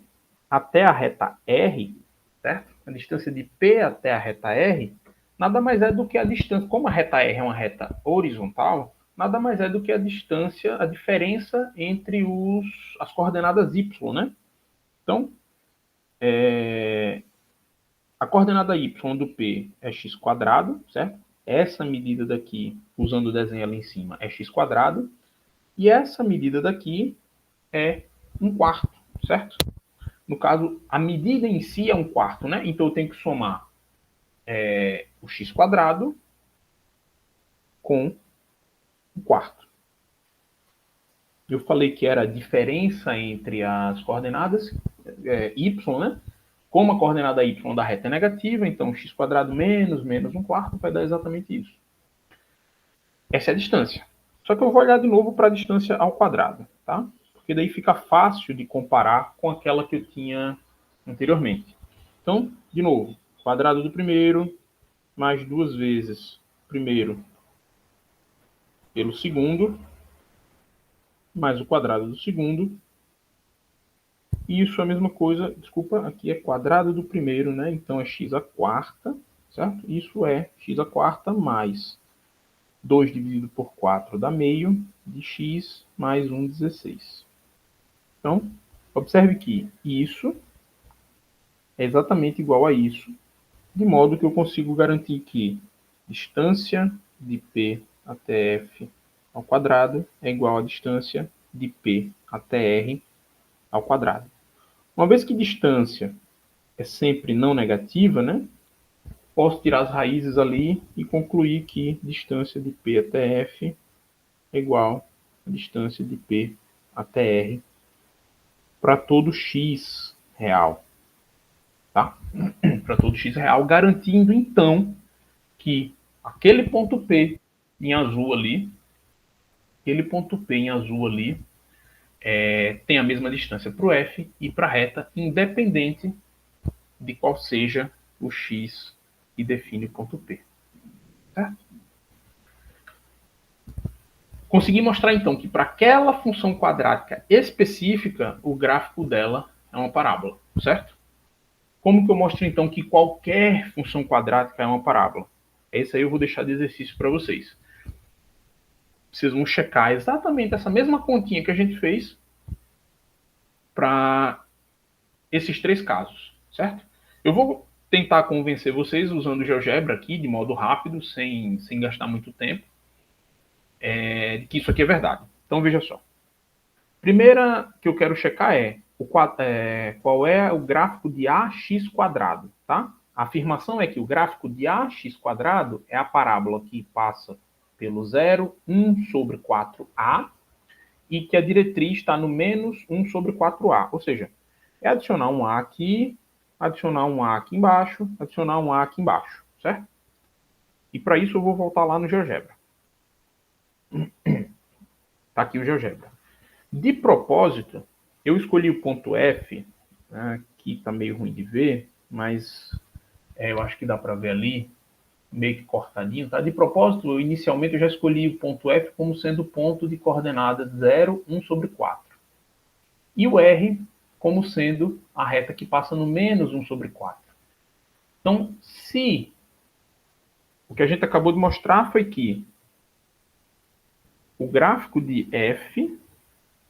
Speaker 1: até a reta R, certo? A distância de P até a reta R nada mais é do que a distância, como a reta R é uma reta horizontal, nada mais é do que a distância, a diferença entre as coordenadas y, né? Então, a coordenada y do P é x quadrado, certo? Essa medida daqui, usando o desenho ali em cima, é x quadrado. E essa medida daqui é 1/4, certo? No caso, a medida em si é 1/4, né? Então eu tenho que somar o x quadrado com 1/4. Eu falei que era a diferença entre as coordenadas y, né? Como a coordenada y da reta é negativa, então x quadrado menos 1/4 vai dar exatamente isso. Essa é a distância. Só que eu vou olhar de novo para a distância ao quadrado, tá? Porque daí fica fácil de comparar com aquela que eu tinha anteriormente. Então, de novo, quadrado do primeiro, mais 2 vezes primeiro pelo segundo, mais o quadrado do segundo. E isso é a mesma coisa, desculpa, aqui é quadrado do primeiro, né? Então é x à quarta, certo? Isso é x à quarta mais 2 dividido por 4 dá meio de x mais 1/16. Então, observe que isso é exatamente igual a isso, de modo que eu consigo garantir que distância de P até F ao quadrado é igual à distância de P até R ao quadrado. Uma vez que distância é sempre não negativa, né? Posso tirar as raízes ali e concluir que distância de P até F é igual a distância de P até R para todo x real. Tá? Para todo x real, garantindo então que aquele ponto P em azul ali, tem a mesma distância para o F e para a reta, independente de qual seja o x que define o ponto P. Certo? Consegui mostrar então que para aquela função quadrática específica, o gráfico dela é uma parábola, certo? Como que eu mostro então que qualquer função quadrática é uma parábola? Esse aí eu vou deixar de exercício para vocês. Vocês vão checar exatamente essa mesma continha que a gente fez para esses 3 casos, certo? Eu vou tentar convencer vocês usando o GeoGebra aqui, de modo rápido, sem gastar muito tempo, de que isso aqui é verdade. Então veja só. Primeira que eu quero checar é, qual é o gráfico de ax quadrado, tá? A afirmação é que o gráfico de ax quadrado é a parábola que passa pelo 0, 1 sobre 4a, e que a diretriz está no menos 1 sobre 4a. Ou seja, é adicionar um a aqui, adicionar um a aqui embaixo, adicionar um a aqui embaixo, certo? E para isso eu vou voltar lá no GeoGebra. Está aqui o GeoGebra. De propósito, eu escolhi o ponto F, né, que está meio ruim de ver, mas eu acho que dá para ver ali, meio que cortadinho, tá? De propósito, inicialmente eu já escolhi o ponto F como sendo o ponto de coordenadas 0, 1 sobre 4. E o R como sendo a reta que passa no menos 1 sobre 4. Então, se o que a gente acabou de mostrar foi que o gráfico de F,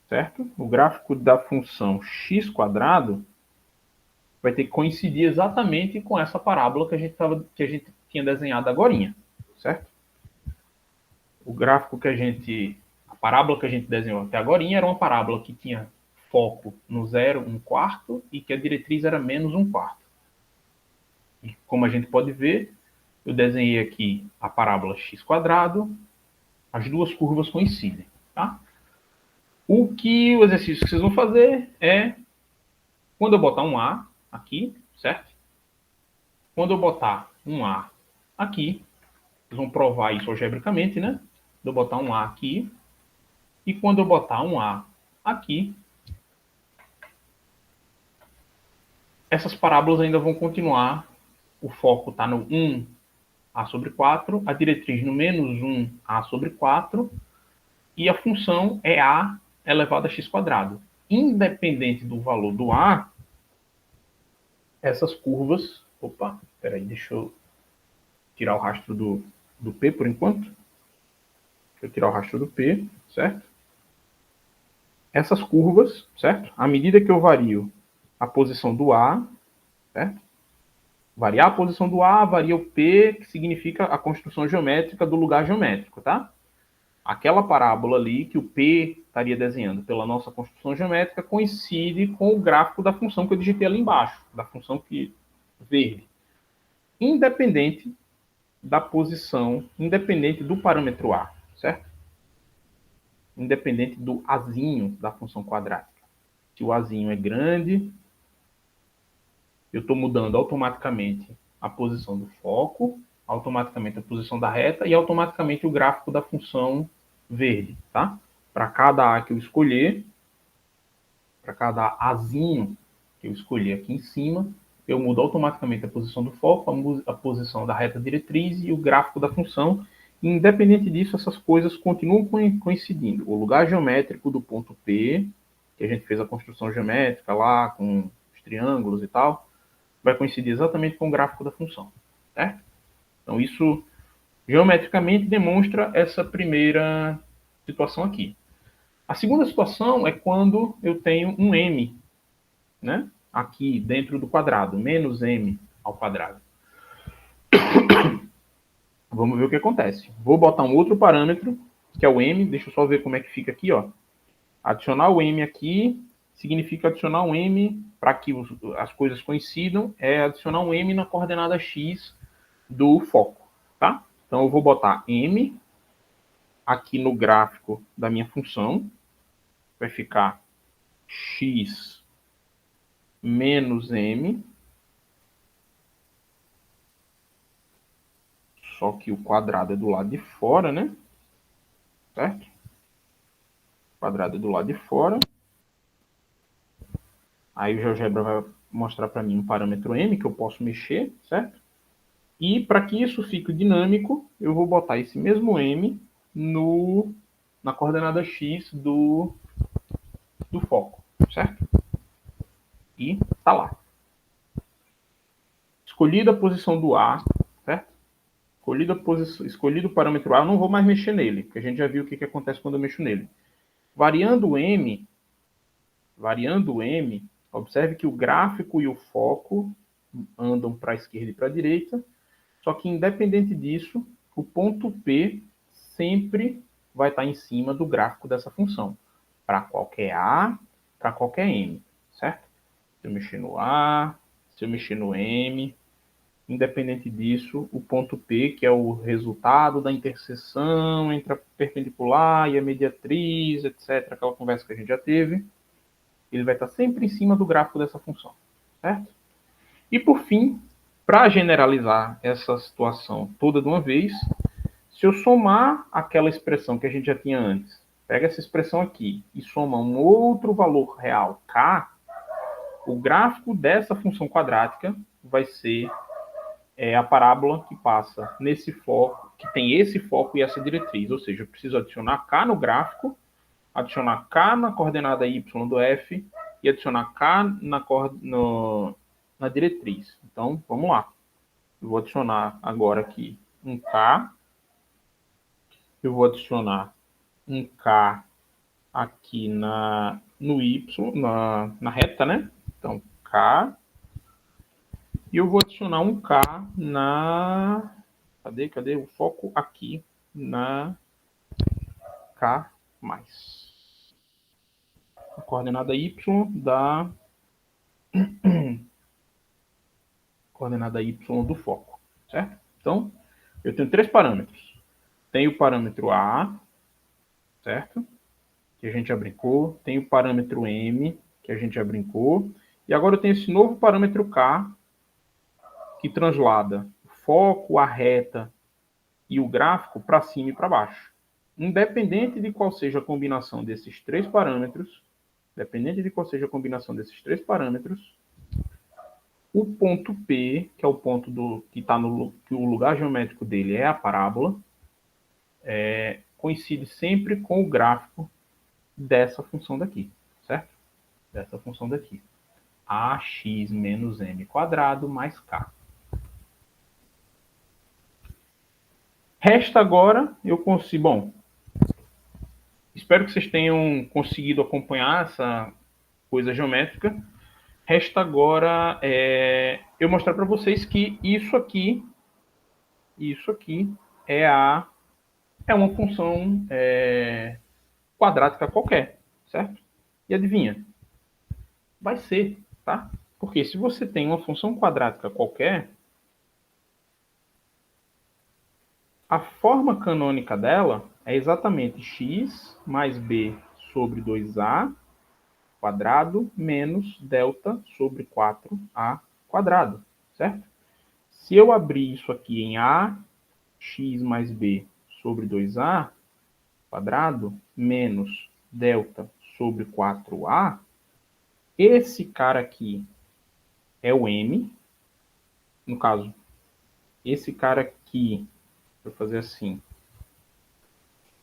Speaker 1: certo? O gráfico da função x quadrado vai ter que coincidir exatamente com essa parábola que a gente tinha desenhado agorinha, certo? O gráfico a parábola que a gente desenhou até agorinha era uma parábola que tinha foco no 0, 1 quarto, e que a diretriz era menos 1 quarto. E como a gente pode ver, eu desenhei aqui a parábola x quadrado, as duas curvas coincidem, tá? O exercício que vocês vão fazer é, quando eu botar um A aqui, certo? Quando eu botar um A aqui, vocês vão provar isso algebricamente, né? Eu botar um A aqui, e quando eu botar um A aqui, essas parábolas ainda vão continuar. O foco está no 1A sobre 4, a diretriz no menos 1A sobre 4, e a função é A elevado a x quadrado. Independente do valor do A, essas curvas... Opa, peraí, deixa eu tirar o rastro do P por enquanto. Deixa eu tirar o rastro do P, certo? Essas curvas, certo? À medida que eu vario a posição do A, certo? Variar a posição do A, varia o P, que significa a construção geométrica do lugar geométrico, tá? Aquela parábola ali que o P estaria desenhando pela nossa construção geométrica coincide com o gráfico da função que eu digitei ali embaixo, da função verde. Independente da posição, independente do parâmetro A, certo? Independente do azinho da função quadrática. Se o azinho é grande, eu estou mudando automaticamente a posição do foco, automaticamente a posição da reta e automaticamente o gráfico da função verde, tá? Para cada A que eu escolher, para cada Azinho que eu escolher aqui em cima, eu mudo automaticamente a posição do foco, a posição da reta diretriz e o gráfico da função. E, independente disso, essas coisas continuam coincidindo. O lugar geométrico do ponto P, que a gente fez a construção geométrica lá, com os triângulos e tal, vai coincidir exatamente com o gráfico da função, certo? Então, isso geometricamente demonstra essa primeira situação aqui. A segunda situação é quando eu tenho um m, né? Aqui dentro do quadrado, menos m ao quadrado. Vamos ver o que acontece. Vou botar um outro parâmetro, que é o m. Deixa eu só ver como é que fica aqui, ó. Adicionar o m aqui significa adicionar um m para que as coisas coincidam, é adicionar um m na coordenada x do foco, tá? Então eu vou botar m aqui no gráfico da minha função, vai ficar x menos m, só que o quadrado é do lado de fora, né? Certo? O quadrado é do lado de fora. Aí o GeoGebra vai mostrar para mim um parâmetro m que eu posso mexer, certo? E para que isso fique dinâmico, eu vou botar esse mesmo m na coordenada x do foco, certo? E tá lá. Escolhida a posição do A, certo? Escolhido o parâmetro A, eu não vou mais mexer nele, porque a gente já viu o que acontece quando eu mexo nele. Variando o m, observe que o gráfico e o foco andam para a esquerda e para a direita, só que independente disso, o ponto P sempre vai estar em cima do gráfico dessa função. para qualquer A, para qualquer M, certo? Se eu mexer no A, se eu mexer no M, independente disso, o ponto P, que é o resultado da interseção entre a perpendicular e a mediatriz, etc., aquela conversa que a gente já teve, ele vai estar sempre em cima do gráfico dessa função, certo? E por fim, para generalizar essa situação toda de uma vez, se eu somar aquela expressão que a gente já tinha antes, pega essa expressão aqui e soma um outro valor real, k, o gráfico dessa função quadrática vai ser a parábola que passa nesse foco, que tem esse foco e essa diretriz. Ou seja, eu preciso adicionar k no gráfico, adicionar k na coordenada y do f e adicionar k na diretriz. Então, vamos lá. Eu vou adicionar agora aqui um k. Eu vou adicionar um k aqui no y, na reta, né? Então, k. E eu vou adicionar um k na... Cadê o foco? Aqui, na k+. A coordenada y da coordenada y do foco, certo? Então, eu tenho três parâmetros. Tem o parâmetro A, certo? Que a gente já brincou. Tem o parâmetro M, que a gente já brincou. E agora eu tenho esse novo parâmetro K, que translada o foco, a reta e o gráfico para cima e para baixo. Independente de qual seja a combinação desses três parâmetros, o ponto P, que é o ponto que está que o lugar geométrico dele é a parábola, coincide sempre com o gráfico dessa função daqui, certo? Dessa função daqui. Ax menos m quadrado mais k. Resta agora, eu consigo... Bom, espero que vocês tenham conseguido acompanhar essa coisa geométrica. Resta agora eu mostrar para vocês que isso aqui é uma função quadrática qualquer, certo? E adivinha? Vai ser, tá? Porque se você tem uma função quadrática qualquer, a forma canônica dela é exatamente x mais b sobre 2a quadrado menos delta sobre 4a quadrado, certo? Se eu abrir isso aqui em a, x mais b sobre 2a quadrado menos delta sobre 4a, esse cara aqui é o m. No caso, esse cara aqui, vou fazer assim,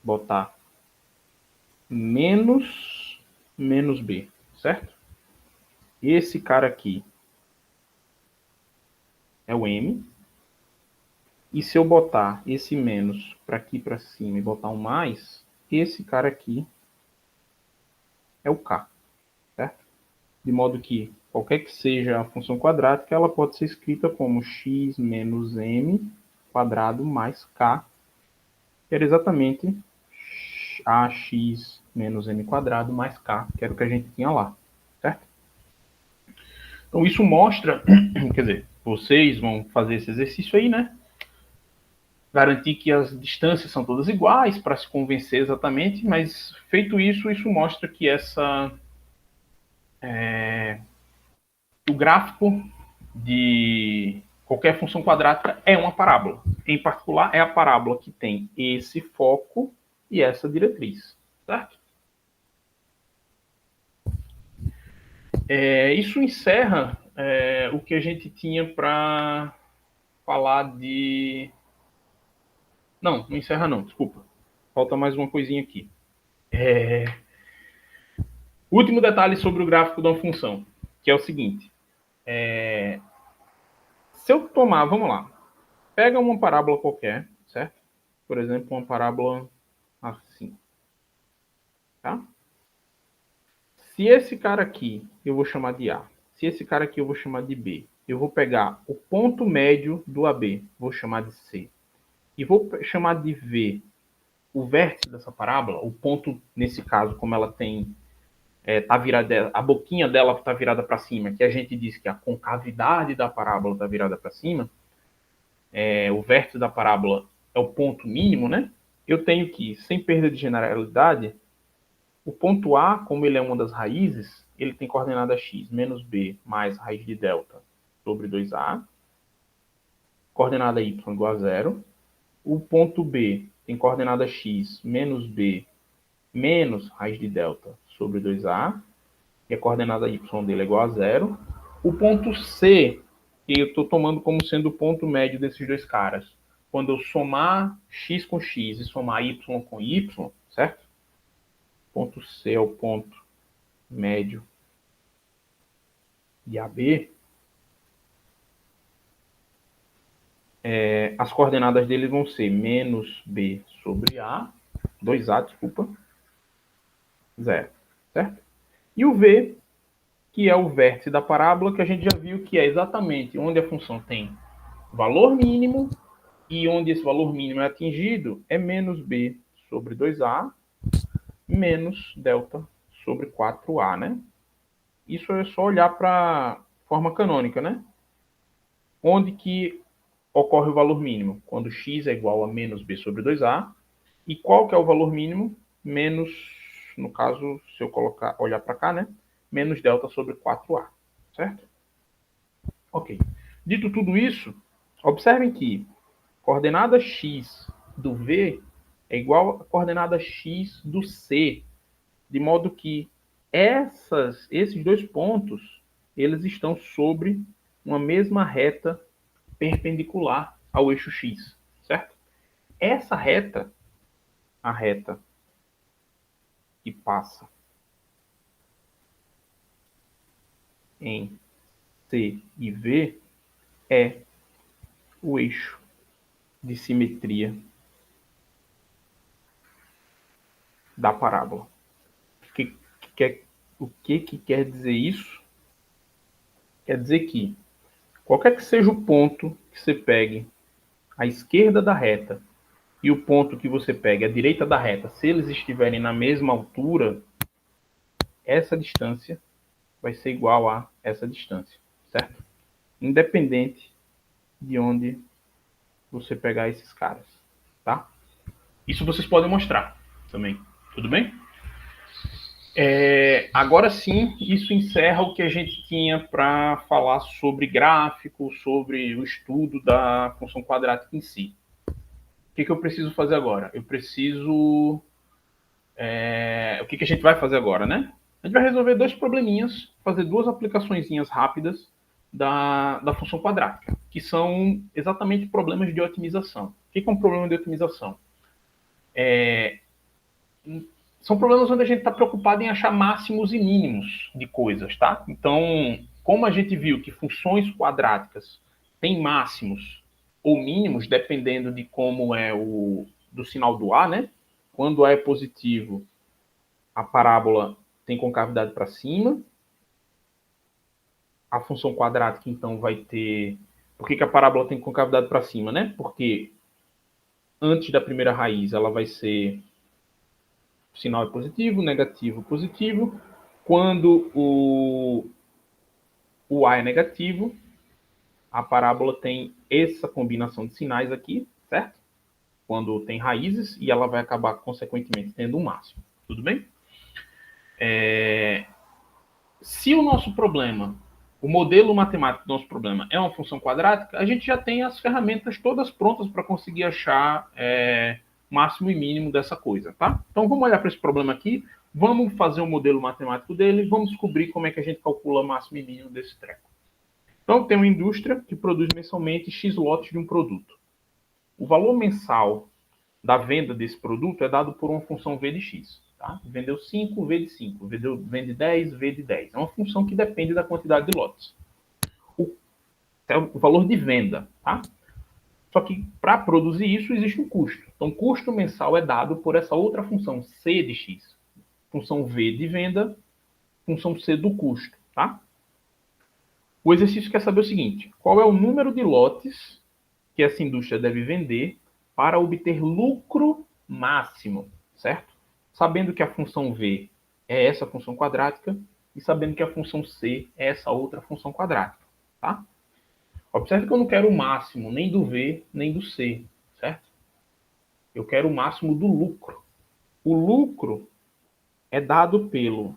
Speaker 1: botar menos b, certo? Esse cara aqui é o m. E se eu botar esse menos para aqui para cima e botar um mais, esse cara aqui é o k, certo? De modo que, qualquer que seja a função quadrática, ela pode ser escrita como x menos m quadrado mais k, que era exatamente ax menos m quadrado mais k, que era o que a gente tinha lá, certo? Então, isso mostra, quer dizer, vocês vão fazer esse exercício aí, né? Garantir que as distâncias são todas iguais para se convencer exatamente, mas feito isso, isso mostra que o gráfico de qualquer função quadrática é uma parábola. Em particular, é a parábola que tem esse foco e essa diretriz, certo? Isso encerra o que a gente tinha para falar de... Não encerra não, desculpa. Falta mais uma coisinha aqui. Último detalhe sobre o gráfico de uma função, que é o seguinte. Se eu tomar, vamos lá, pega uma parábola qualquer, certo? Por exemplo, uma parábola assim, tá? Se esse cara aqui eu vou chamar de A, se esse cara aqui eu vou chamar de B, eu vou pegar o ponto médio do AB, vou chamar de C, e vou chamar de V o vértice dessa parábola, o ponto, nesse caso, como ela tem, tá virada, a boquinha dela está virada para cima, que a gente diz que a concavidade da parábola está virada para cima, o vértice da parábola é o ponto mínimo, né? Eu tenho que, sem perda de generalidade, o ponto A, como ele é uma das raízes, ele tem coordenada x menos b mais raiz de delta sobre 2a, coordenada y igual a 0. O ponto B tem coordenada x menos b menos raiz de delta sobre 2a, e a coordenada y dele é igual a 0. O ponto C, que eu estou tomando como sendo o ponto médio desses dois caras, quando eu somar x com x e somar y com y, certo? Ponto C é o ponto médio de AB. As coordenadas dele vão ser menos b sobre a, 2a, desculpa, 0, certo? E o v, que é o vértice da parábola, que a gente já viu que é exatamente onde a função tem valor mínimo, e onde esse valor mínimo é atingido é menos b sobre 2a menos delta sobre 4a, né? Isso é só olhar para a forma canônica, né? Onde que ocorre o valor mínimo? Quando x é igual a menos b sobre 2a. E qual que é o valor mínimo? Menos, no caso, se eu olhar para cá, né? Menos delta sobre 4a, certo? Ok. Dito tudo isso, observem que coordenada x do v é igual a coordenada x do c, de modo que esses dois pontos, eles estão sobre uma mesma reta perpendicular ao eixo x, certo? Essa reta, a reta que passa em C e V, é o eixo de simetria da parábola. O que quer dizer isso? Quer dizer que qualquer que seja o ponto que você pegue à esquerda da reta e o ponto que você pegue à direita da reta, se eles estiverem na mesma altura, essa distância vai ser igual a essa distância, certo? Independente de onde você pegar esses caras, tá? Isso vocês podem mostrar também, tudo bem? Agora sim, isso encerra o que a gente tinha para falar sobre gráfico, sobre o estudo da função quadrática em si. O que eu preciso fazer agora? Eu preciso... o que a gente vai fazer agora, né? A gente vai resolver dois probleminhas, fazer duas aplicaçõezinhas rápidas da função quadrática, que são exatamente problemas de otimização. O que é um problema de otimização? São problemas onde a gente está preocupado em achar máximos e mínimos de coisas, tá? Então, como a gente viu que funções quadráticas têm máximos ou mínimos, dependendo de como é do sinal do A, né? Quando A é positivo, a parábola tem concavidade para cima. A função quadrática, então, vai ter... Por que a parábola tem concavidade para cima, né? Porque antes da primeira raiz, ela vai ser... O sinal é positivo, negativo, positivo. Quando o A é negativo, a parábola tem essa combinação de sinais aqui, certo? Quando tem raízes, e ela vai acabar, consequentemente, tendo um máximo. Tudo bem? Se o nosso problema, o modelo matemático do nosso problema é uma função quadrática, a gente já tem as ferramentas todas prontas para conseguir achar máximo e mínimo dessa coisa, tá? Então vamos olhar para esse problema aqui, vamos fazer um modelo matemático dele, vamos descobrir como é que a gente calcula máximo e mínimo desse treco. Então tem uma indústria que produz mensalmente X lotes de um produto. O valor mensal da venda desse produto é dado por uma função V de X. Tá? Vendeu 5, V de 5. Vende 10, V de 10. É uma função que depende da quantidade de lotes. É o valor de venda. Tá? Só que para produzir isso existe um custo. Então, o custo mensal é dado por essa outra função, C de X. Função V de venda, função C do custo. Tá? O exercício quer saber o seguinte: qual é o número de lotes que essa indústria deve vender para obter lucro máximo, certo? Sabendo que a função v é essa função quadrática e sabendo que a função c é essa outra função quadrática, tá? Observe que eu não quero o máximo nem do v nem do c, certo? Eu quero o máximo do lucro. O lucro é dado pelo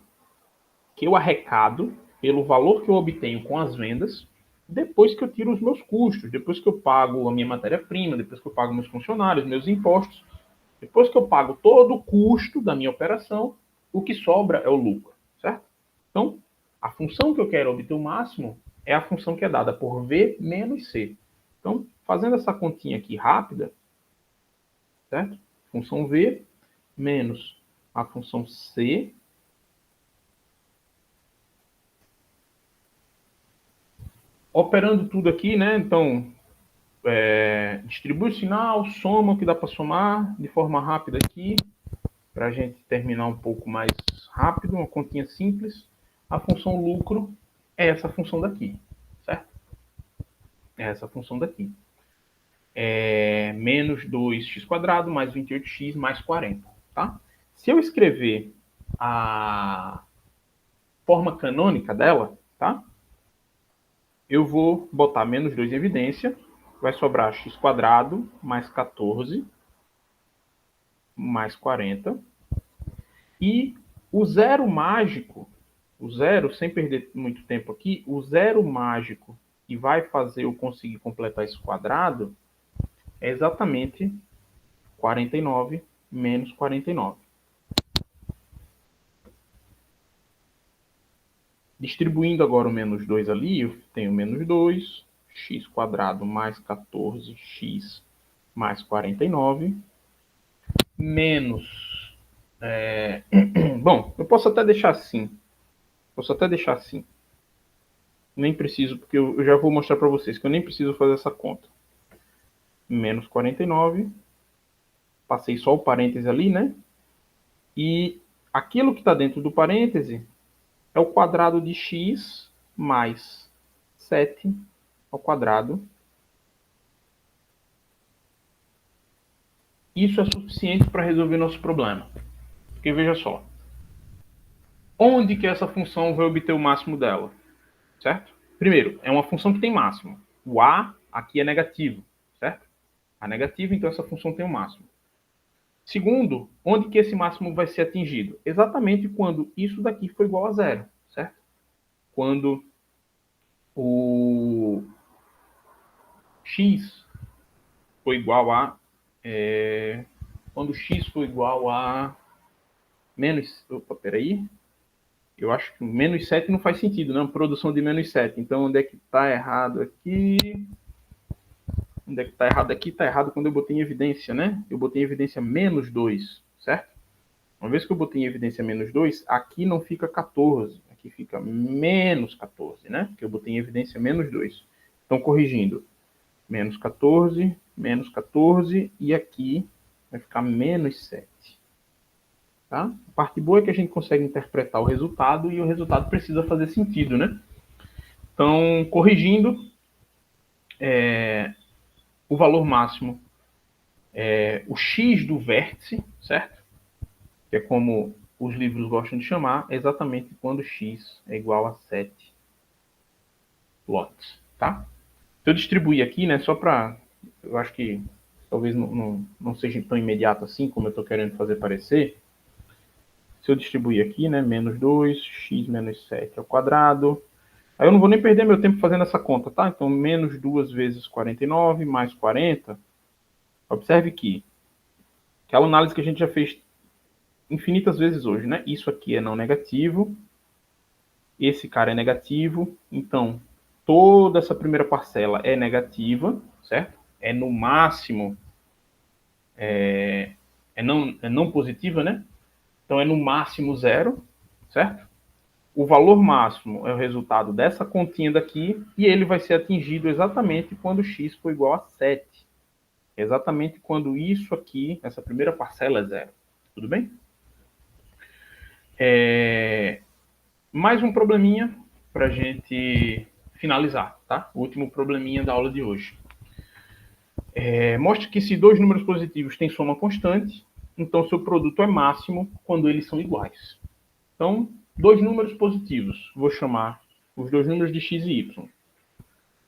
Speaker 1: que eu arrecado, pelo valor que eu obtenho com as vendas, depois que eu tiro os meus custos, depois que eu pago a minha matéria-prima, depois que eu pago meus funcionários, meus impostos, depois que eu pago todo o custo da minha operação, o que sobra é o lucro, certo? Então, a função que eu quero obter o máximo é a função que é dada por V menos C. Então, fazendo essa continha aqui rápida, certo? Função V menos a função C operando tudo aqui, né? Então, distribui o sinal, soma o que dá para somar de forma rápida aqui, para a gente terminar um pouco mais rápido, uma continha simples. A função lucro é essa função daqui, certo? É essa função daqui. É menos 2x² mais 28x mais 40, tá? Se eu escrever a forma canônica dela, tá? Eu vou botar menos 2 em evidência, vai sobrar x² mais 14 mais 40. E o zero mágico, o zero, sem perder muito tempo aqui, o zero mágico que vai fazer eu conseguir completar esse quadrado é exatamente 49 menos 49. Distribuindo agora o menos 2 ali, eu tenho menos 2, x² mais 14x mais 49, menos... Bom, eu posso até deixar assim. Nem preciso, porque eu já vou mostrar para vocês que eu nem preciso fazer essa conta. Menos 49. Passei só o parêntese ali, né? E aquilo que está dentro do parêntese é o quadrado de x mais 7 ao quadrado. Isso é suficiente para resolver nosso problema. Porque veja só. Onde que essa função vai obter o máximo dela? Certo? Primeiro, é uma função que tem máximo. O a aqui é negativo, certo? A negativo, então essa função tem um máximo. Segundo, onde que esse máximo vai ser atingido? Exatamente quando isso daqui for igual a zero, certo? Quando o x for igual a... quando x for igual a... menos... Opa, peraí. Eu acho que menos 7 não faz sentido, não? Produção de menos 7. Então, onde é que está errado aqui? Onde é que está errado aqui? Está errado quando eu botei em evidência, né? Eu botei em evidência menos 2, certo? Uma vez que eu botei em evidência menos 2, aqui não fica 14. Aqui fica menos 14, né? Porque eu botei em evidência menos 2. Então, corrigindo. Menos 14, e aqui vai ficar menos 7. Tá? A parte boa é que a gente consegue interpretar o resultado e o resultado precisa fazer sentido, né? Então, corrigindo, o valor máximo é o x do vértice, certo? Que é como os livros gostam de chamar, exatamente quando x é igual a 7 lotes, tá? Se eu distribuir aqui, né, só para... Eu acho que talvez não seja tão imediato assim, como eu estou querendo fazer parecer. Se eu distribuir aqui, né, menos 2, x menos 7 ao quadrado. Aí eu não vou nem perder meu tempo fazendo essa conta, tá? Então, menos 2 vezes 49 mais 40. Observe que aquela análise que a gente já fez infinitas vezes hoje, né? Isso aqui é não negativo. Esse cara é negativo. Então, toda essa primeira parcela é negativa, certo? É no máximo... é não positiva, né? Então, é no máximo zero, certo? O valor máximo é o resultado dessa continha daqui e ele vai ser atingido exatamente quando x for igual a 7. Exatamente quando isso aqui, essa primeira parcela é zero. Tudo bem? Mais um probleminha para a gente finalizar, tá? O último probleminha da aula de hoje. Mostre que se dois números positivos têm soma constante, então seu produto é máximo quando eles são iguais. Então, dois números positivos, vou chamar os dois números de x e y.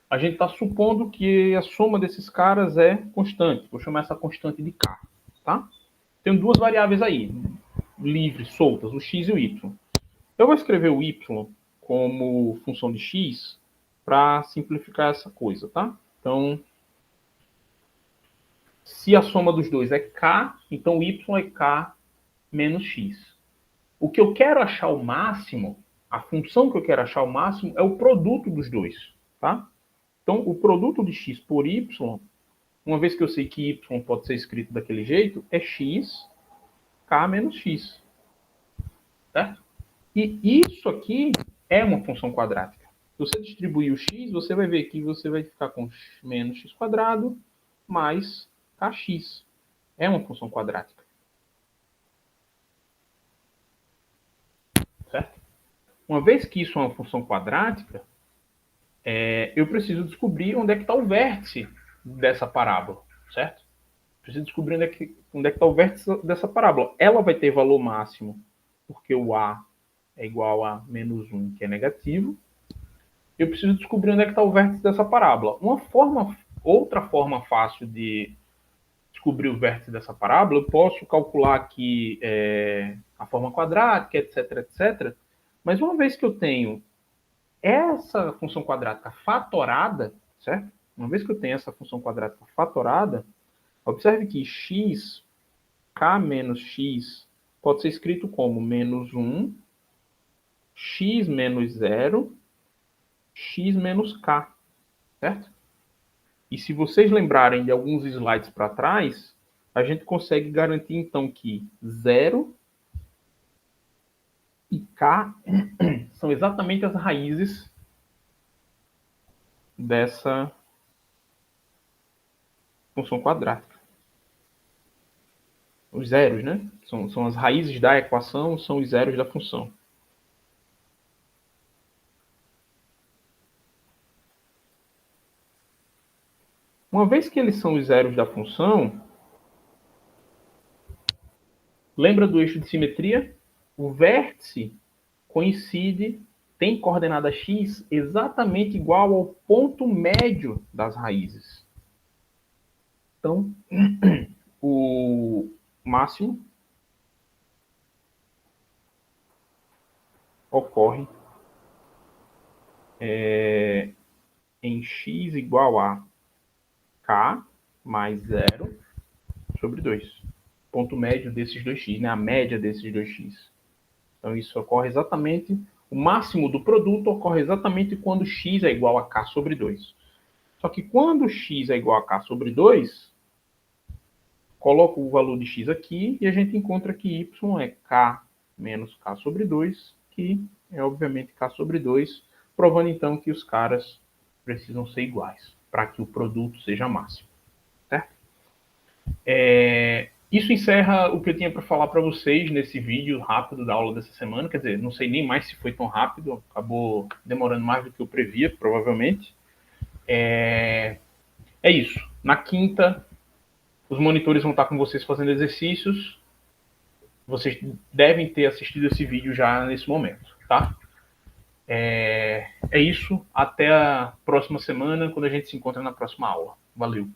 Speaker 1: A gente está supondo que a soma desses caras é constante, vou chamar essa constante de k, tá? Tenho duas variáveis aí, livres, soltas, o x e o y. Eu vou escrever o y como função de x para simplificar essa coisa, tá? Então, se a soma dos dois é k, então y é k menos x. O que eu quero achar o máximo, a função que eu quero achar o máximo é o produto dos dois, tá? Então, o produto de x por y, uma vez que eu sei que y pode ser escrito daquele jeito, é x, k menos x, certo? E isso aqui é uma função quadrática. Se você distribuir o x, você vai ver que você vai ficar com menos x quadrado mais kx. É uma função quadrática. Certo? Uma vez que isso é uma função quadrática, eu preciso descobrir onde é que está o vértice dessa parábola, certo? Preciso descobrir onde é que está o vértice dessa parábola. Ela vai ter valor máximo, porque o a é igual a menos 1, que é negativo. Eu preciso descobrir onde é que está o vértice dessa parábola. Outra forma fácil de descobrir o vértice dessa parábola, eu posso calcular aqui a forma quadrática, etc, etc. Mas uma vez que eu tenho essa função quadrática fatorada, certo? Uma vez que eu tenho essa função quadrática fatorada, observe que x, k menos x, pode ser escrito como menos 1, x menos 0, x menos k, certo? E se vocês lembrarem de alguns slides para trás, a gente consegue garantir então que 0 e k são exatamente as raízes dessa função quadrática. Os zeros, né? São as raízes da equação, são os zeros da função. Uma vez que eles são os zeros da função, lembra do eixo de simetria? O vértice coincide, tem coordenada x exatamente igual ao ponto médio das raízes. Então, o máximo ocorre em x igual a k mais 0 sobre 2. Ponto médio desses 2x, né? A média desses 2x. Então, isso ocorre exatamente, o máximo do produto ocorre exatamente quando x é igual a k sobre 2. Só que quando x é igual a k sobre 2, coloco o valor de x aqui e a gente encontra que y é k menos k sobre 2, que é obviamente k sobre 2, provando então que os caras precisam ser iguais para que o produto seja máximo. Certo? Isso encerra o que eu tinha para falar para vocês nesse vídeo rápido da aula dessa semana. Quer dizer, não sei nem mais se foi tão rápido, acabou demorando mais do que eu previa, provavelmente. É isso. Na quinta, os monitores vão estar com vocês fazendo exercícios. Vocês devem ter assistido esse vídeo já nesse momento, tá? É isso. Até a próxima semana, quando a gente se encontra na próxima aula. Valeu!